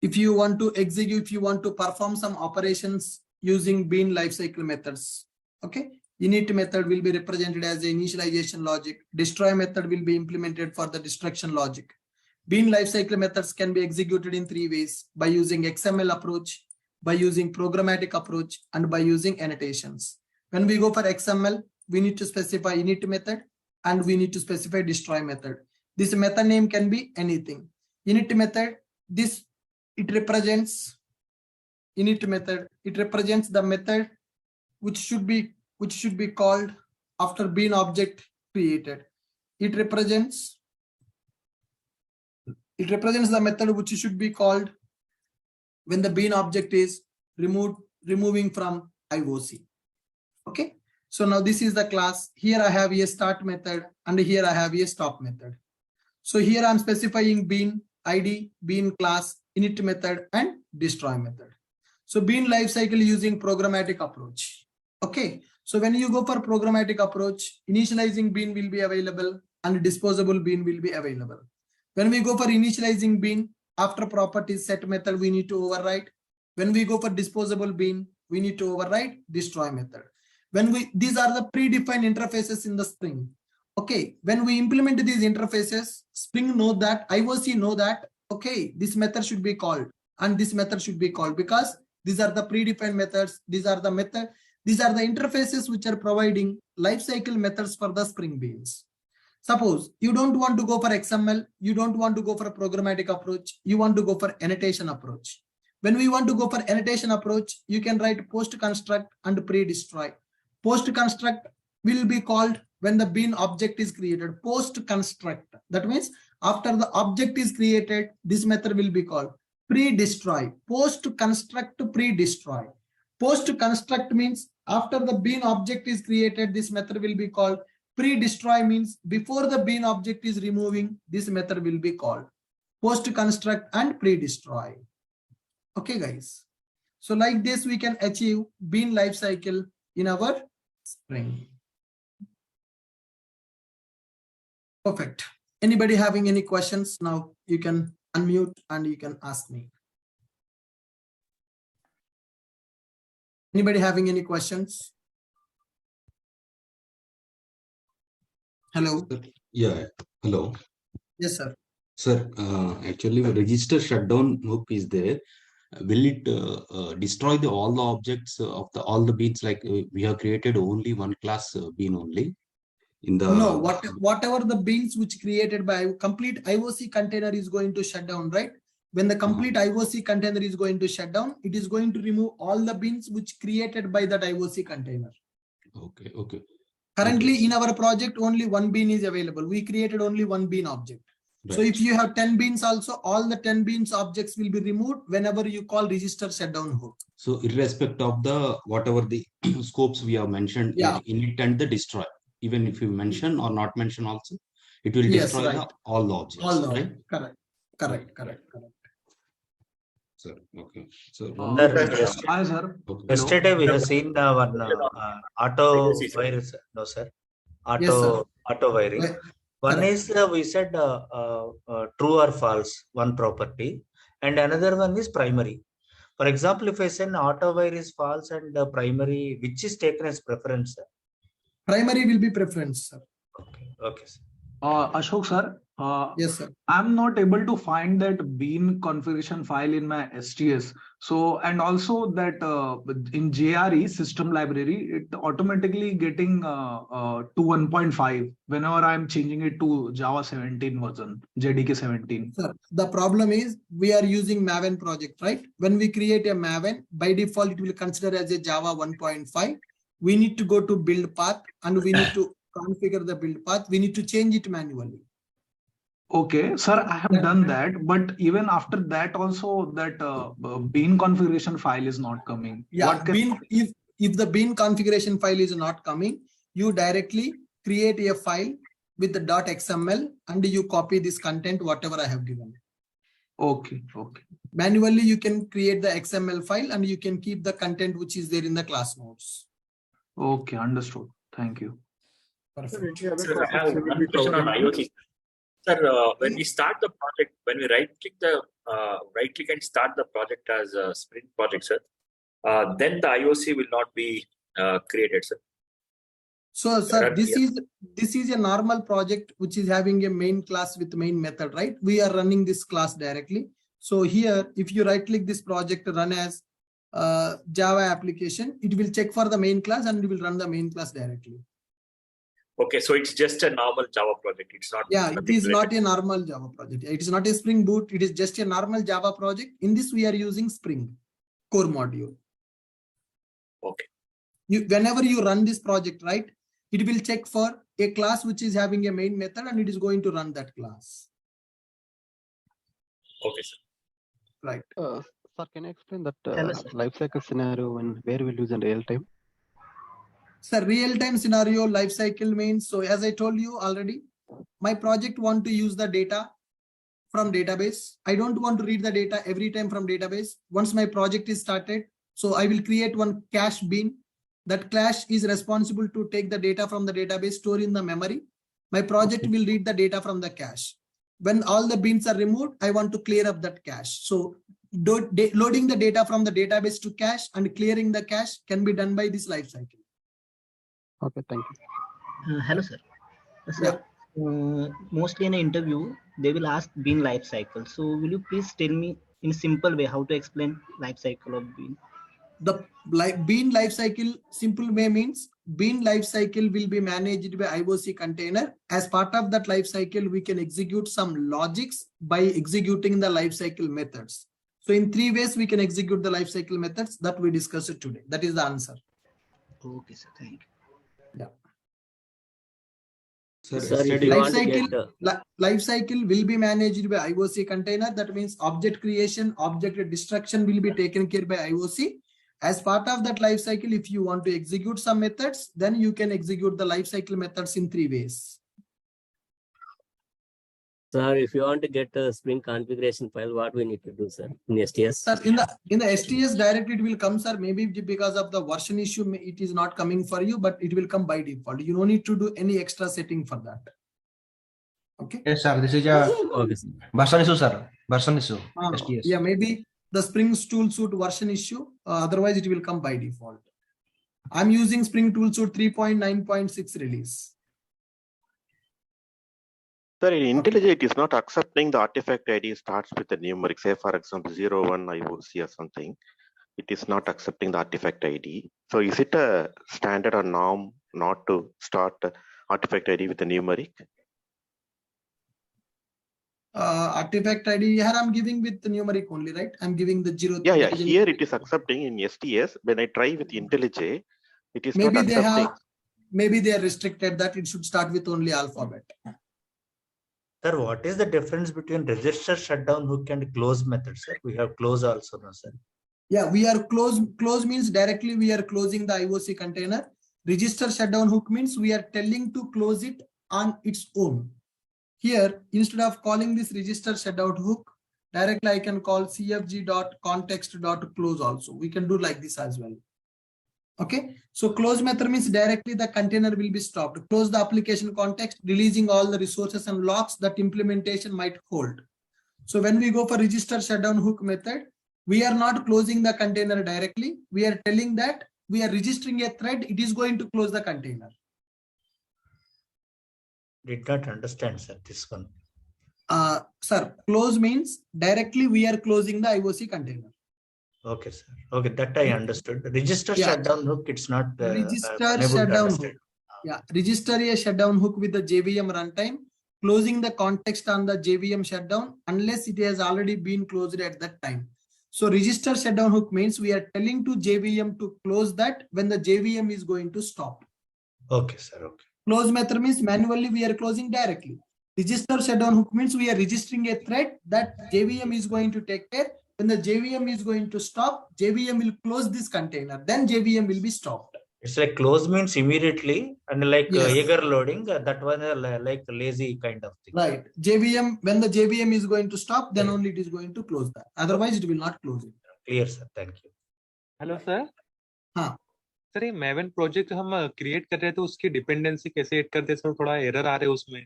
[SPEAKER 1] If you want to execute, if you want to perform some operations using bean life cycle methods, okay, init method will be represented as the initialization logic. Destroy method will be implemented for the destruction logic. Bean lifecycle methods can be executed in 3 ways: by using XML approach, by using programmatic approach, and by using annotations. When we go for XML, we need to specify init method and we need to specify destroy method. This method name can be anything. Init method, it represents init method. It represents the method which should be called after bean object created. It represents the method which should be called when the bean object is removing from IOC. Okay, so now this is the class. Here I have a start method and here I have a stop method. So here I'm specifying bean ID, bean class, init method, and destroy method. So bean lifecycle using programmatic approach. Okay, so when you go for programmatic approach, initializing bean will be available and disposable bean will be available. When we go for initializing bean, after properties set method, we need to override. When we go for disposable bean, we need to override destroy method. These are the predefined interfaces in the Spring. Okay, when we implement these interfaces, Spring know that, IOC know that, okay, this method should be called and this method should be called, because these are the predefined methods. These are the interfaces which are providing lifecycle methods for the Spring beans. Suppose you don't want to go for XML, you don't want to go for a programmatic approach, you want to go for annotation approach. When we want to go for annotation approach, you can write post construct and pre-destroy. Post construct will be called when the bean object is created. Post construct, that means after the object is created, this method will be called. Pre-destroy, post construct, pre-destroy. Post construct means after the bean object is created, this method will be called. Pre-destroy means before the bean object is removing, this method will be called. Post construct and pre-destroy. Okay, guys. So like this, we can achieve bean lifecycle in our Spring. Perfect. Anybody having any questions? Now you can unmute and you can ask me. Anybody having any questions? Hello.
[SPEAKER 2] Yeah. Hello.
[SPEAKER 1] Yes, sir.
[SPEAKER 2] Sir, actually, register shutdown hook is there. Will it destroy all the objects of all the beans? Like we have created only one class bean only.
[SPEAKER 1] No, whatever the beans which created by complete IOC container is going to shut down, right? When the complete IOC container is going to shut down, it is going to remove all the beans which created by that IOC container.
[SPEAKER 2] Okay, okay.
[SPEAKER 1] Currently in our project, only one bean is available. We created only one bean object. So if you have 10 beans also, all the 10 beans objects will be removed whenever you call register shutdown hook.
[SPEAKER 2] So irrespective of the whatever the scopes we have mentioned
[SPEAKER 1] Yeah.
[SPEAKER 2] in it and the destroy, even if you mention or not mention also, it will
[SPEAKER 1] Yes,
[SPEAKER 2] destroy
[SPEAKER 1] right.
[SPEAKER 2] all the objects,
[SPEAKER 1] All the
[SPEAKER 2] right?
[SPEAKER 1] correct.
[SPEAKER 2] Sir, okay. So
[SPEAKER 3] Hi, sir.
[SPEAKER 2] okay.
[SPEAKER 3] Yesterday we have seen one auto virus. No, sir.
[SPEAKER 1] Yes, sir.
[SPEAKER 3] Auto wiring.
[SPEAKER 1] Right.
[SPEAKER 3] One
[SPEAKER 1] Correct.
[SPEAKER 3] is we said true or false, one property, and another one is primary. For example, if I say auto wire is false and primary, which is taken as preference, sir?
[SPEAKER 1] Primary will be preference, sir.
[SPEAKER 3] Okay, sir.
[SPEAKER 4] Ashok sir,
[SPEAKER 1] Yes, sir.
[SPEAKER 4] I'm not able to find that bean configuration file in my STS. So, and also that in JRE system library, it automatically getting to 1.5 whenever I'm changing it to Java 17 version, JDK 17.
[SPEAKER 1] Sir, the problem is we are using Maven project, right? When we create a Maven, by default, it will consider as a Java 1.5. We need to go to build path and we need to configure the build path. We need to change it manually.
[SPEAKER 4] Okay, sir, I have done that, but even after that also that bean configuration file is not coming.
[SPEAKER 1] Yeah, if the bean configuration file is not coming, you directly create a file with the .xml and you copy this content, whatever I have given.
[SPEAKER 4] Okay.
[SPEAKER 1] Manually, you can create the XML file and you can keep the content which is there in the class notes.
[SPEAKER 4] Okay, understood. Thank you.
[SPEAKER 1] Perfect.
[SPEAKER 5] Sir, I have one question on IoT. Sir, when we start the project, when we right click and start the project as a sprint project, sir, then the IOC will not be created, sir.
[SPEAKER 1] So, sir, this is a normal project which is having a main class with main method, right? We are running this class directly. So here, if you right click this project, run as Java application, it will check for the main class and it will run the main class directly.
[SPEAKER 5] Okay, so it's just a normal Java project. It's not.
[SPEAKER 1] Yeah, it is not a normal Java project. It is not a Spring Boot. It is just a normal Java project. In this, we are using Spring core module.
[SPEAKER 5] Okay.
[SPEAKER 1] Whenever you run this project, right, it will check for a class which is having a main method and it is going to run that class.
[SPEAKER 5] Okay, sir.
[SPEAKER 1] Right.
[SPEAKER 6] Sir, can you explain that lifecycle scenario where we'll use in real time?
[SPEAKER 1] Sir, real-time scenario lifecycle means, so as I told you already, my project want to use the data from database. I don't want to read the data every time from database. Once my project is started, so I will create one cache bean. That cache is responsible to take the data from the database, store in the memory. My project will read the data from the cache. When all the beans are removed, I want to clear up that cache. So loading the data from the database to cache and clearing the cache can be done by this lifecycle.
[SPEAKER 6] Okay, thank you.
[SPEAKER 7] Hello, sir. Sir, mostly in an interview, they will ask bean life cycle. So will you please tell me in a simple way how to explain life cycle of bean?
[SPEAKER 1] The bean life cycle, simple way means bean life cycle will be managed by IOC container. As part of that life cycle, we can execute some logics by executing the life cycle methods. So in 3 ways, we can execute the life cycle methods that we discussed today. That is the answer.
[SPEAKER 7] Okay, sir. Thank you.
[SPEAKER 1] Yeah.
[SPEAKER 2] Sir,
[SPEAKER 1] life cycle will be managed by IOC container. That means object creation, object destruction will be taken care by IOC. As part of that life cycle, if you want to execute some methods, then you can execute the life cycle methods in 3 ways.
[SPEAKER 8] Sir, if you want to get a Spring configuration file, what we need to do, sir, in STS?
[SPEAKER 1] Sir, in the STS directly it will come, sir. Maybe because of the version issue, it is not coming for you, but it will come by default. You don't need to do any extra setting for that. Okay.
[SPEAKER 9] Yes, sir. This is a version issue, sir. Version issue. STS.
[SPEAKER 1] Yeah, maybe the Spring Toolsuit version issue. Otherwise, it will come by default. I'm using Spring Toolsuit 3.9.6 release.
[SPEAKER 10] Sir, in IntelliJ, it is not accepting the artifact ID starts with a numeric, say for example 01 IOC or something. It is not accepting the artifact ID. So is it a standard or norm not to start artifact ID with a numeric?
[SPEAKER 1] Artifact ID here I'm giving with the numeric only, right? I'm giving the 0.
[SPEAKER 10] Yeah. Here it is accepting in STS. When I try with IntelliJ, it is
[SPEAKER 1] maybe
[SPEAKER 10] not accepting.
[SPEAKER 1] Maybe they are restricted that it should start with only alphabet.
[SPEAKER 3] Sir, what is the difference between register shutdown hook and close method, sir? We have close also, no, sir?
[SPEAKER 1] Yeah, we are close means directly we are closing the IOC container. Register shutdown hook means we are telling to close it on its own. Here, instead of calling this register shutdown hook, directly I can call cfg.context.close also. We can do like this as well. Okay, so close method means directly the container will be stopped. Close the application context, releasing all the resources and locks that implementation might hold. So when we go for register shutdown hook method, we are not closing the container directly. We are telling that we are registering a thread. It is going to close the container.
[SPEAKER 3] Did not understand, sir, this one.
[SPEAKER 1] Sir, close means directly we are closing the IOC container.
[SPEAKER 3] Okay, sir. Okay, that I understood. Register shutdown hook, it's not
[SPEAKER 1] register shutdown hook. Yeah, register a shutdown hook with the JVM runtime, closing the context on the JVM shutdown unless it has already been closed at that time. So register shutdown hook means we are telling to JVM to close that when the JVM is going to stop.
[SPEAKER 3] Okay, sir. Okay.
[SPEAKER 1] Close method means manually we are closing directly. Register shutdown hook means we are registering a thread that JVM is going to take care. When the JVM is going to stop, JVM will close this container. Then JVM will be stopped.
[SPEAKER 3] It's like close means immediately and like eager loading. That one like lazy kind of thing.
[SPEAKER 1] Right. JVM, when the JVM is going to stop, then only it is going to close that. Otherwise, it will not close it.
[SPEAKER 3] Clear, sir. Thank you.
[SPEAKER 11] Hello, sir.
[SPEAKER 1] हाँ.
[SPEAKER 11] Sir ये Maven project हम create कर रहे थे उसकी dependency कैसे add करते sir थोड़ा एरर आ रहे हैं उसमें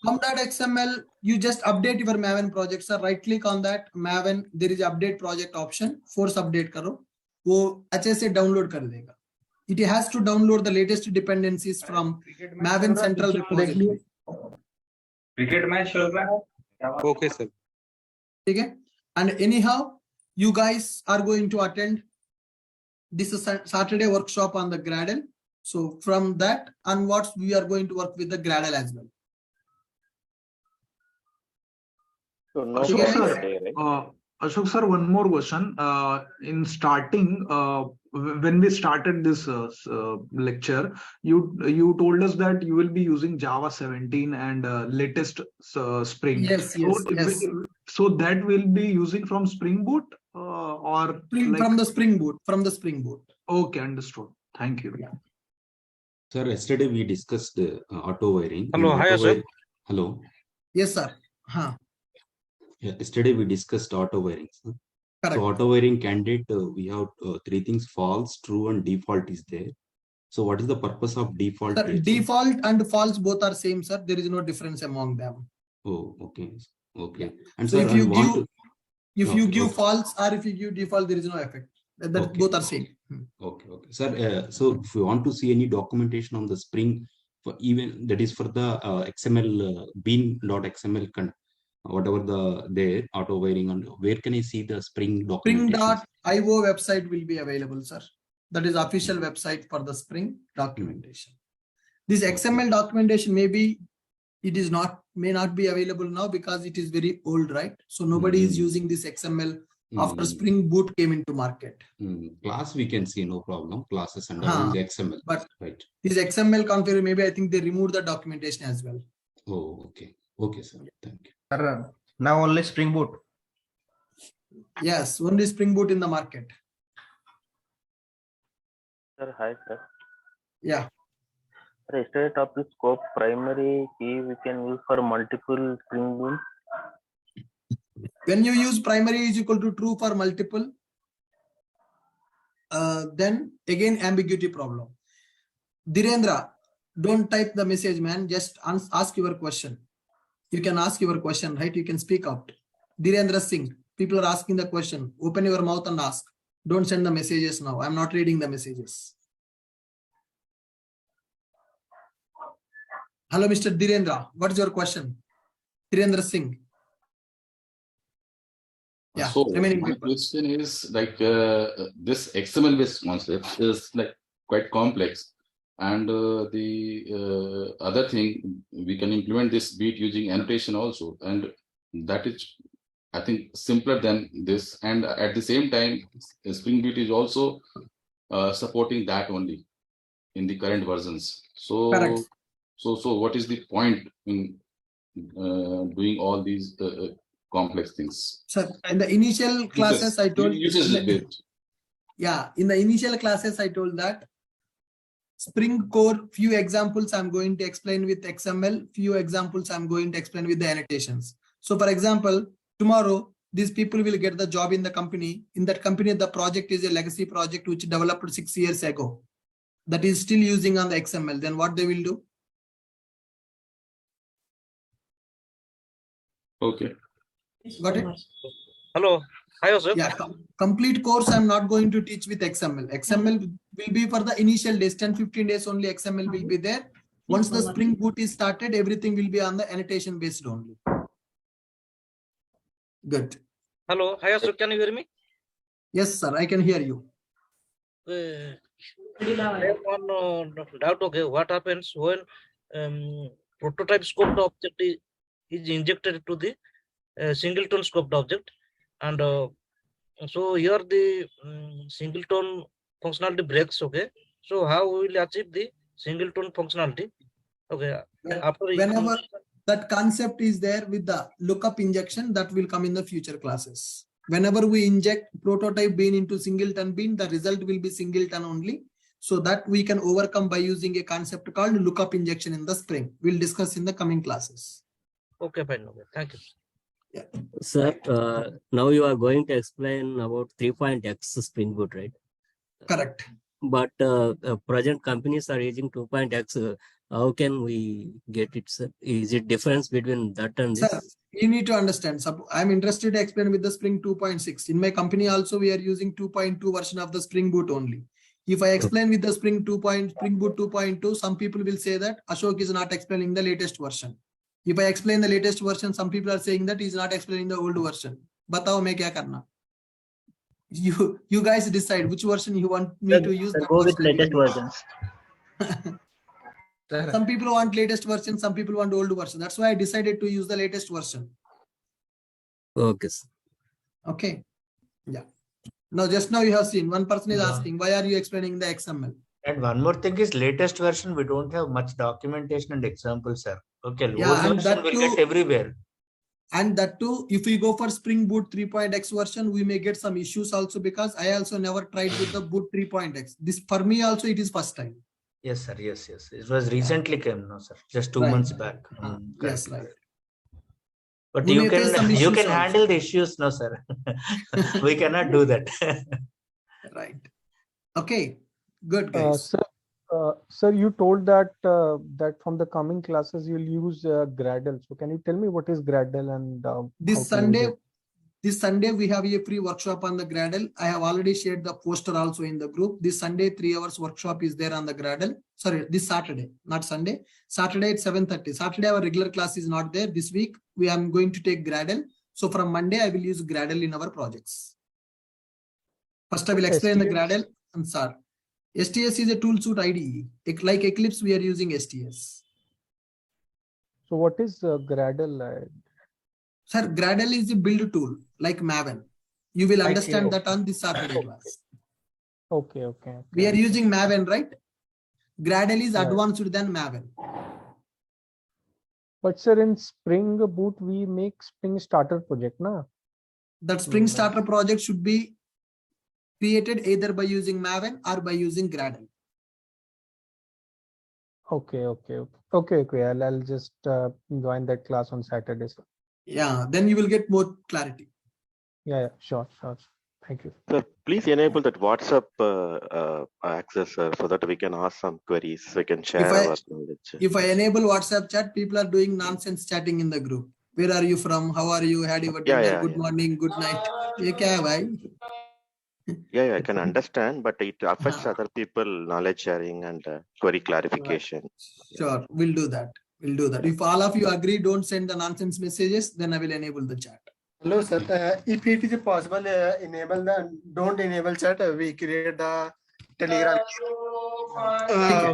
[SPEAKER 1] pum.xml, you just update your Maven project, sir. Right click on that Maven, there is update project option. Force update करो, वो अच्छे से download कर देगा. It has to download the latest dependencies from Maven Central repository.
[SPEAKER 11] Cricket match चल रहा है. Okay, sir.
[SPEAKER 1] ठीक है. And anyhow, you guys are going to attend this Saturday workshop on the Gradle. So from that onwards, we are going to work with the Gradle as well.
[SPEAKER 10] So no
[SPEAKER 4] Ashok
[SPEAKER 10] Saturday, right?
[SPEAKER 4] Ashok sir, one more question. In starting, when we started this lecture, you told us that you will be using Java 17 and latest Spring.
[SPEAKER 1] Yes.
[SPEAKER 4] So that will be using from Spring Boot or
[SPEAKER 1] from the Spring Boot.
[SPEAKER 4] Okay, understood. Thank you.
[SPEAKER 1] Yeah.
[SPEAKER 2] Sir, yesterday we discussed auto wiring.
[SPEAKER 11] Hello, hi, sir.
[SPEAKER 2] Hello.
[SPEAKER 1] Yes, sir. Huh.
[SPEAKER 2] Yeah, yesterday we discussed auto wiring. Sir.
[SPEAKER 1] Correct.
[SPEAKER 2] So auto wiring candidate, we have three things: false, true, and default is there. So what is the purpose of default?
[SPEAKER 1] Sir, default and false both are same, sir. There is no difference among them.
[SPEAKER 2] Oh, okay. Okay. And
[SPEAKER 1] so
[SPEAKER 2] sir,
[SPEAKER 1] if you give false or if you give default, there is no effect. That both are same.
[SPEAKER 2] Okay. Sir, so if you want to see any documentation on the Spring, for even that is for the XML bean.xml whatever the auto wiring, and where can I see the Spring documentation?
[SPEAKER 1] Spring.io website will be available, sir. That is official website for the Spring documentation. This XML documentation may not be available now because it is very old, right? So nobody is using this XML after Spring Boot came into market.
[SPEAKER 2] Class we can see, no problem. Classes and XML.
[SPEAKER 1] But
[SPEAKER 2] right.
[SPEAKER 1] This XML config, maybe I think they removed the documentation as well.
[SPEAKER 2] Oh, okay. Okay, sir. Thank you.
[SPEAKER 9] Sir, now only Spring Boot.
[SPEAKER 1] Yes, only Spring Boot in the market.
[SPEAKER 12] Sir, hi, sir.
[SPEAKER 1] Yeah.
[SPEAKER 12] Yesterday topic scope primary key we can use for multiple Spring Boot.
[SPEAKER 1] When you use primary is equal to true for multiple, then again ambiguity problem. Dhirendra, don't type the message, man. Just ask your question. You can ask your question, right? You can speak out. Dhirendra Singh, people are asking the question. Open your mouth and ask. Don't send the messages now. I'm not reading the messages. Hello, Mr. Dhirendra. What is your question? Dhirendra Singh. Yeah,
[SPEAKER 13] so my question is like this XML based concept is like quite complex, and the other thing we can implement this beat using annotation also, and that is I think simpler than this, and at the same time Spring Boot is also supporting that only in the current versions. So
[SPEAKER 1] correct.
[SPEAKER 13] So what is the point in doing all these complex things.
[SPEAKER 1] Sir, in the initial classes, I told. Yeah, in the initial classes, I told that Spring Core, few examples I'm going to explain with XML, few examples I'm going to explain with the annotations. So for example, tomorrow, these people will get the job in the company. In that company, the project is a legacy project which developed 6 years ago. That is still using on the XML. Then what they will do?
[SPEAKER 13] Okay.
[SPEAKER 1] Got it?
[SPEAKER 14] Hello. Hi, sir.
[SPEAKER 1] Yeah, complete course I'm not going to teach with XML. XML will be for the initial days, 10-15 days only XML will be there. Once the Spring Boot is started, everything will be on the annotation based only. Good.
[SPEAKER 14] Hello. Hi, sir. Can you hear me?
[SPEAKER 1] Yes, sir. I can hear you.
[SPEAKER 14] I have one doubt. Okay, what happens when prototype scoped object is injected to the singleton scoped object, and so here the singleton functionality breaks. Okay, so how we will achieve the singleton functionality? Okay, after
[SPEAKER 1] whenever that concept is there with the lookup injection, that will come in the future classes. Whenever we inject prototype bean into singleton bean, the result will be singleton only. So that we can overcome by using a concept called lookup injection in the Spring. We'll discuss in the coming classes.
[SPEAKER 14] Okay, fine. Okay, thank you.
[SPEAKER 1] Yeah.
[SPEAKER 8] Sir, now you are going to explain about 3.x Spring Boot, right?
[SPEAKER 1] Correct.
[SPEAKER 8] But present companies are using 2.x. How can we get it, sir? Is it difference between that and this?
[SPEAKER 1] Sir, you need to understand. I'm interested to explain with the Spring 2.6. In my company also, we are using 2.2 version of the Spring Boot only. If I explain with the Spring Boot 2.2, some people will say that Ashok is not explaining the latest version. If I explain the latest version, some people are saying that he's not explaining the old version. Batao main kya karna? You guys decide which version you want me to use.
[SPEAKER 7] Go with latest versions.
[SPEAKER 1] Some people want latest version, some people want old version. That's why I decided to use the latest version.
[SPEAKER 8] Okay, sir.
[SPEAKER 1] Okay. Yeah. Now, just now you have seen one person is asking, why are you explaining the XML?
[SPEAKER 3] And one more thing is latest version, we don't have much documentation and examples, sir. Okay,
[SPEAKER 1] Yeah,
[SPEAKER 3] old
[SPEAKER 1] and
[SPEAKER 3] version
[SPEAKER 1] that
[SPEAKER 3] will
[SPEAKER 1] too,
[SPEAKER 3] get everywhere.
[SPEAKER 1] And that too, if we go for Spring Boot 3.x version, we may get some issues also because I also never tried with the Boot 3.x. This for me also it is first time.
[SPEAKER 3] Yes, sir. Yes, yes. It was recently came, no, sir. Just 2 months back.
[SPEAKER 1] Yes, right.
[SPEAKER 3] But
[SPEAKER 1] We
[SPEAKER 3] you
[SPEAKER 1] may face some
[SPEAKER 3] can
[SPEAKER 1] issues
[SPEAKER 3] handle the issues, no, sir. We cannot do that.
[SPEAKER 1] Right. Okay. Good, guys.
[SPEAKER 15] Sir, you told that that from the coming classes you'll use Gradle. So can you tell me what is Gradle and
[SPEAKER 1] This Sunday we have a free workshop on the Gradle. I have already shared the poster also in the group. This Sunday 3 hours workshop is there on the Gradle. Sorry, this Saturday, not Sunday. Saturday at 7:30. Saturday our regular class is not there. This week we are going to take Gradle. So from Monday I will use Gradle in our projects. First I will explain the Gradle. And sir, STS is a tool suite IDE. Like Eclipse, we are using STS.
[SPEAKER 15] So what is Gradle?
[SPEAKER 1] Sir, Gradle is a build tool like Maven. You will understand that on this Saturday class.
[SPEAKER 15] Okay.
[SPEAKER 1] We are using Maven, right? Gradle is advanced than Maven.
[SPEAKER 15] But sir, in Spring Boot, we make Spring Starter project, na?
[SPEAKER 1] That Spring Starter project should be created either by using Maven or by using Gradle.
[SPEAKER 15] Okay. I'll just join that class on Saturday, sir.
[SPEAKER 1] Yeah, then you will get more clarity.
[SPEAKER 15] Yeah, sure. Thank you.
[SPEAKER 10] Sir, please enable that WhatsApp access, so that we can ask some queries. We can share our knowledge.
[SPEAKER 1] If I enable WhatsApp chat, people are doing nonsense chatting in the group. Where are you from? How are you? Had your dinner? Good morning, good night. Ye kya hai, bhai?
[SPEAKER 10] Yeah, I can understand, but it affects other people knowledge sharing and query clarification.
[SPEAKER 1] Sure, we'll do that. If all of you agree, don't send the nonsense messages, then I will enable the chat.
[SPEAKER 16] Hello, sir. If it is possible, don't enable chat. We create the Telegram.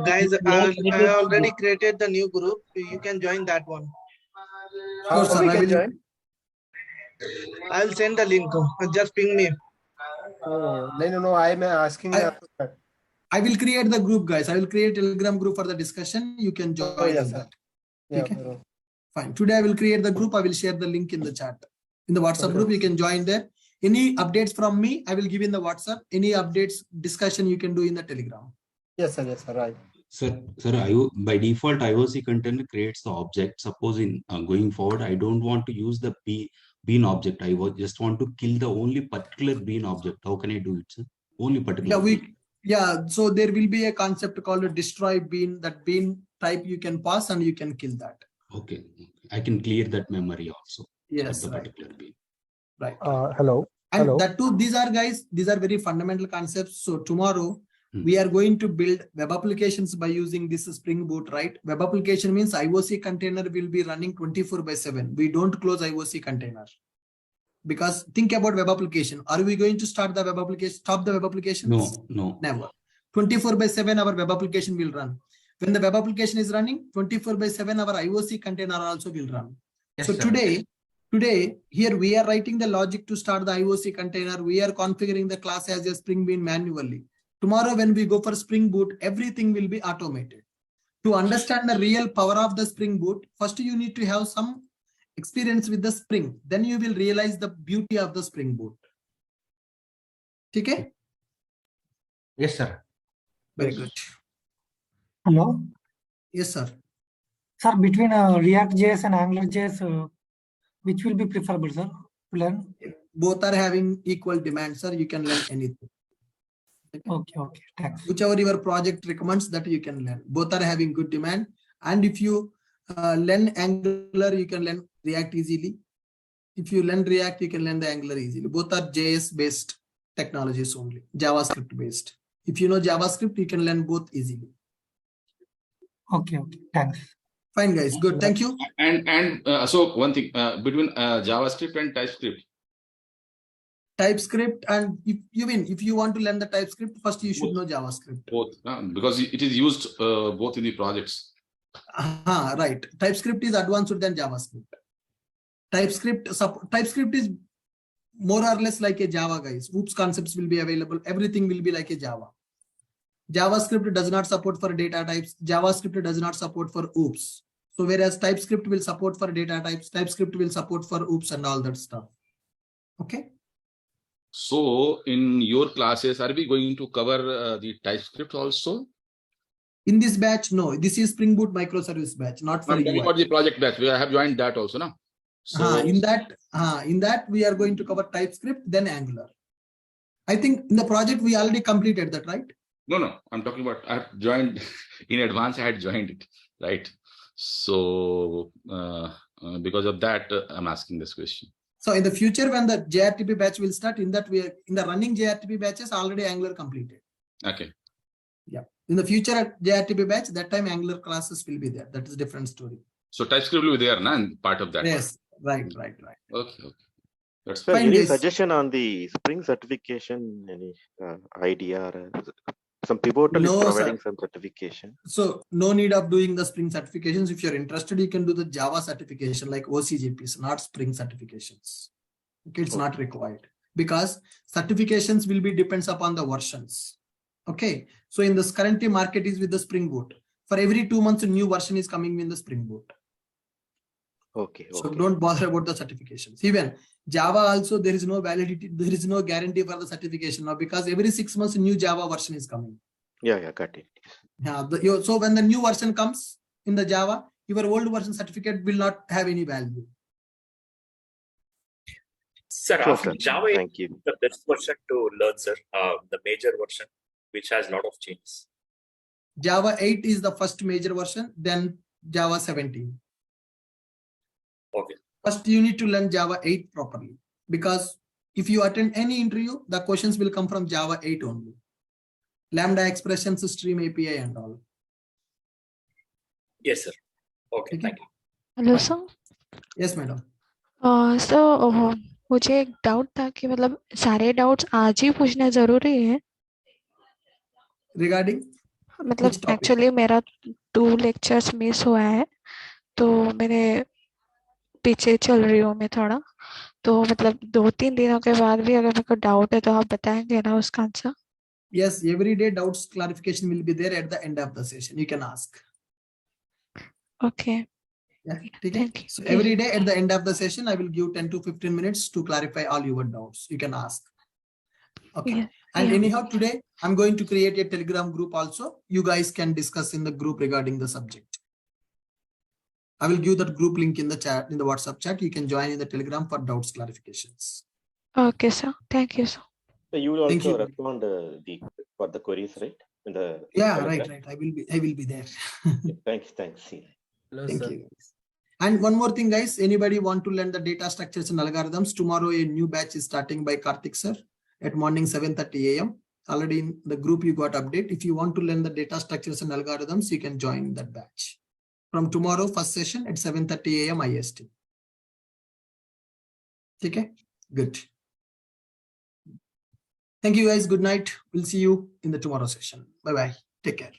[SPEAKER 17] Guys, I already created the new group. You can join that one.
[SPEAKER 16] How we can join?
[SPEAKER 17] I'll send the link. Just ping me.
[SPEAKER 16] No. I'm asking.
[SPEAKER 1] I will create the group, guys. I will create a Telegram group for the discussion. You can join that.
[SPEAKER 16] Yeah,
[SPEAKER 1] okay. Fine. Today I will create the group. I will share the link in the chat. In the WhatsApp group, you can join there. Any updates from me, I will give in the WhatsApp. Any updates, discussion you can do in the Telegram.
[SPEAKER 16] Yes, sir. Yes, sir. Right.
[SPEAKER 2] Sir, by default, IOC container creates the object. Suppose in going forward, I don't want to use the bean object. I just want to kill the only particular bean object. How can I do it, sir? Only particular.
[SPEAKER 1] So there will be a concept called a destroy bean. That bean type you can pass and you can kill that.
[SPEAKER 2] Okay. I can clear that memory also.
[SPEAKER 1] Yes.
[SPEAKER 2] The particular bean.
[SPEAKER 1] Right.
[SPEAKER 15] Hello.
[SPEAKER 1] And
[SPEAKER 15] Hello.
[SPEAKER 1] that too, these are very fundamental concepts. So tomorrow we are going to build web applications by using this Spring Boot, right? Web application means IOC container will be running 24/7. We don't close IOC container. Because think about web application. Are we going to start the web application, stop the web application?
[SPEAKER 2] No.
[SPEAKER 1] Never. 24/7 our web application will run. When the web application is running, 24/7 our IOC container also will run.
[SPEAKER 9] Yes,
[SPEAKER 1] So
[SPEAKER 9] sir.
[SPEAKER 1] today here we are writing the logic to start the IOC container. We are configuring the class as a Spring Bean manually. Tomorrow when we go for Spring Boot, everything will be automated. To understand the real power of the Spring Boot, first you need to have some experience with the Spring. Then you will realize the beauty of the Spring Boot. Okay?
[SPEAKER 9] Yes, sir.
[SPEAKER 1] Very good.
[SPEAKER 18] Hello.
[SPEAKER 1] Yes, sir.
[SPEAKER 18] Sir, between React.js and AngularJS, which will be preferable, sir, to learn?
[SPEAKER 1] Both are having equal demand, sir. You can learn anything.
[SPEAKER 18] Okay, thanks.
[SPEAKER 1] Whichever your project recommends, that you can learn. Both are having good demand. And if you learn Angular, you can learn React easily. If you learn React, you can learn the Angular easily. Both are JS based technologies only, JavaScript based. If you know JavaScript, you can learn both easily.
[SPEAKER 18] Okay, thanks.
[SPEAKER 1] Fine, guys. Good. Thank you.
[SPEAKER 13] And so one thing between JavaScript and TypeScript.
[SPEAKER 1] TypeScript, and if you want to learn the TypeScript, first you should know JavaScript.
[SPEAKER 13] Both, because it is used both in the projects.
[SPEAKER 1] Right. TypeScript is advanced than JavaScript. TypeScript is more or less like a Java, guys. OOPS concepts will be available. Everything will be like a Java. JavaScript does not support for data types. JavaScript does not support for OOPS. So whereas TypeScript will support for data types, TypeScript will support for OOPS and all that stuff. Okay.
[SPEAKER 13] So in your classes, are we going to cover the TypeScript also?
[SPEAKER 1] In this batch, no. This is Spring Boot microservice batch, not for
[SPEAKER 13] I'm talking
[SPEAKER 1] UI.
[SPEAKER 13] about the project batch. We have joined that also, no? So
[SPEAKER 1] In that we are going to cover TypeScript, then Angular. I think in the project we already completed that, right?
[SPEAKER 13] no. I'm talking about I have joined in advance. I had joined it, right? So because of that, I'm asking this question.
[SPEAKER 1] So in the future, when the JRTP batch will start, in that we are in the running JRTP batches already Angular completed.
[SPEAKER 13] Okay.
[SPEAKER 1] Yeah. In the future JRTP batch, that time Angular classes will be there. That is a different story.
[SPEAKER 13] So TypeScript will be there, na, part of that.
[SPEAKER 1] Yes. Right.
[SPEAKER 13] Okay. That's
[SPEAKER 10] Sir,
[SPEAKER 1] fine.
[SPEAKER 10] any
[SPEAKER 1] Guys.
[SPEAKER 10] suggestion on the Spring certification? Any idea or some Pivotal
[SPEAKER 1] No,
[SPEAKER 10] is providing
[SPEAKER 1] sir.
[SPEAKER 10] some certification?
[SPEAKER 1] So no need of doing the Spring certifications. If you're interested, you can do the Java certification like OCJPs, not Spring certifications. Okay, it's not required because certifications will be depends upon the versions. Okay, so in this currently market is with the Spring Boot. For every 2 months, a new version is coming in the Spring Boot.
[SPEAKER 10] Okay.
[SPEAKER 1] So don't bother about the certifications. Even Java also, there is no validity, there is no guarantee for the certification now because every 6 months a new Java version is coming.
[SPEAKER 10] Yeah, got it.
[SPEAKER 1] Yeah, so when the new version comes in the Java, your old version certificate will not have any value.
[SPEAKER 5] Sir,
[SPEAKER 10] Sure,
[SPEAKER 5] after
[SPEAKER 10] sir.
[SPEAKER 5] Java,
[SPEAKER 10] Thank you.
[SPEAKER 5] the best version to learn, sir, the major version, which has a lot of changes.
[SPEAKER 1] Java 8 is the first major version, then Java 17.
[SPEAKER 5] Okay.
[SPEAKER 1] First, you need to learn Java 8 properly because if you attend any interview, the questions will come from Java 8 only. Lambda expressions, stream API and all.
[SPEAKER 5] Yes, sir. Okay, thank you.
[SPEAKER 19] Hello sir.
[SPEAKER 1] Yes, madam.
[SPEAKER 19] Sir मुझे एक doubt था कि मतलब सारे doubts आज ही पूछना जरूरी है
[SPEAKER 1] Regarding
[SPEAKER 19] मतलब
[SPEAKER 1] which topic?
[SPEAKER 19] एक्चुअली मेरा 2 लेक्चर्स मिस हुआ है तो मेरे पीछे चल रही हूँ मैं थोड़ा तो मतलब 2-3 दिनों के बाद भी अगर मेरे को डाउट है तो आप बताएंगे ना उसका answer.
[SPEAKER 1] Yes, every day doubts clarification will be there at the end of the session. You can ask.
[SPEAKER 19] Okay.
[SPEAKER 1] Yeah, take it.
[SPEAKER 19] Thank you.
[SPEAKER 1] So every day at the end of the session, I will give 10 to 15 minutes to clarify all your doubts. You can ask. Okay.
[SPEAKER 19] Yeah.
[SPEAKER 1] And
[SPEAKER 19] Yeah.
[SPEAKER 1] anyhow, today I'm going to create a Telegram group also. You guys can discuss in the group regarding the subject. I will give that group link in the chat, in the WhatsApp chat. You can join in the Telegram for doubts clarifications.
[SPEAKER 19] Okay, sir. Thank you, sir.
[SPEAKER 10] So you will
[SPEAKER 1] Thank
[SPEAKER 10] also
[SPEAKER 1] you.
[SPEAKER 10] respond for the queries, right? In the
[SPEAKER 1] Yeah,
[SPEAKER 10] Telegram?
[SPEAKER 1] right. I will be there.
[SPEAKER 10] Thanks. See.
[SPEAKER 1] Thank you. And one more thing, guys, anybody want to learn the data structures and algorithms? Tomorrow, a new batch is starting by Karthik sir at morning 7:30 a.m. Already in the group, you got update. If you want to learn the data structures and algorithms, you can join that batch. From tomorrow, first session at 7:30 a.m. IST. Okay, good. Thank you, guys. Good night. We'll see you in the tomorrow session. Bye-bye. Take care.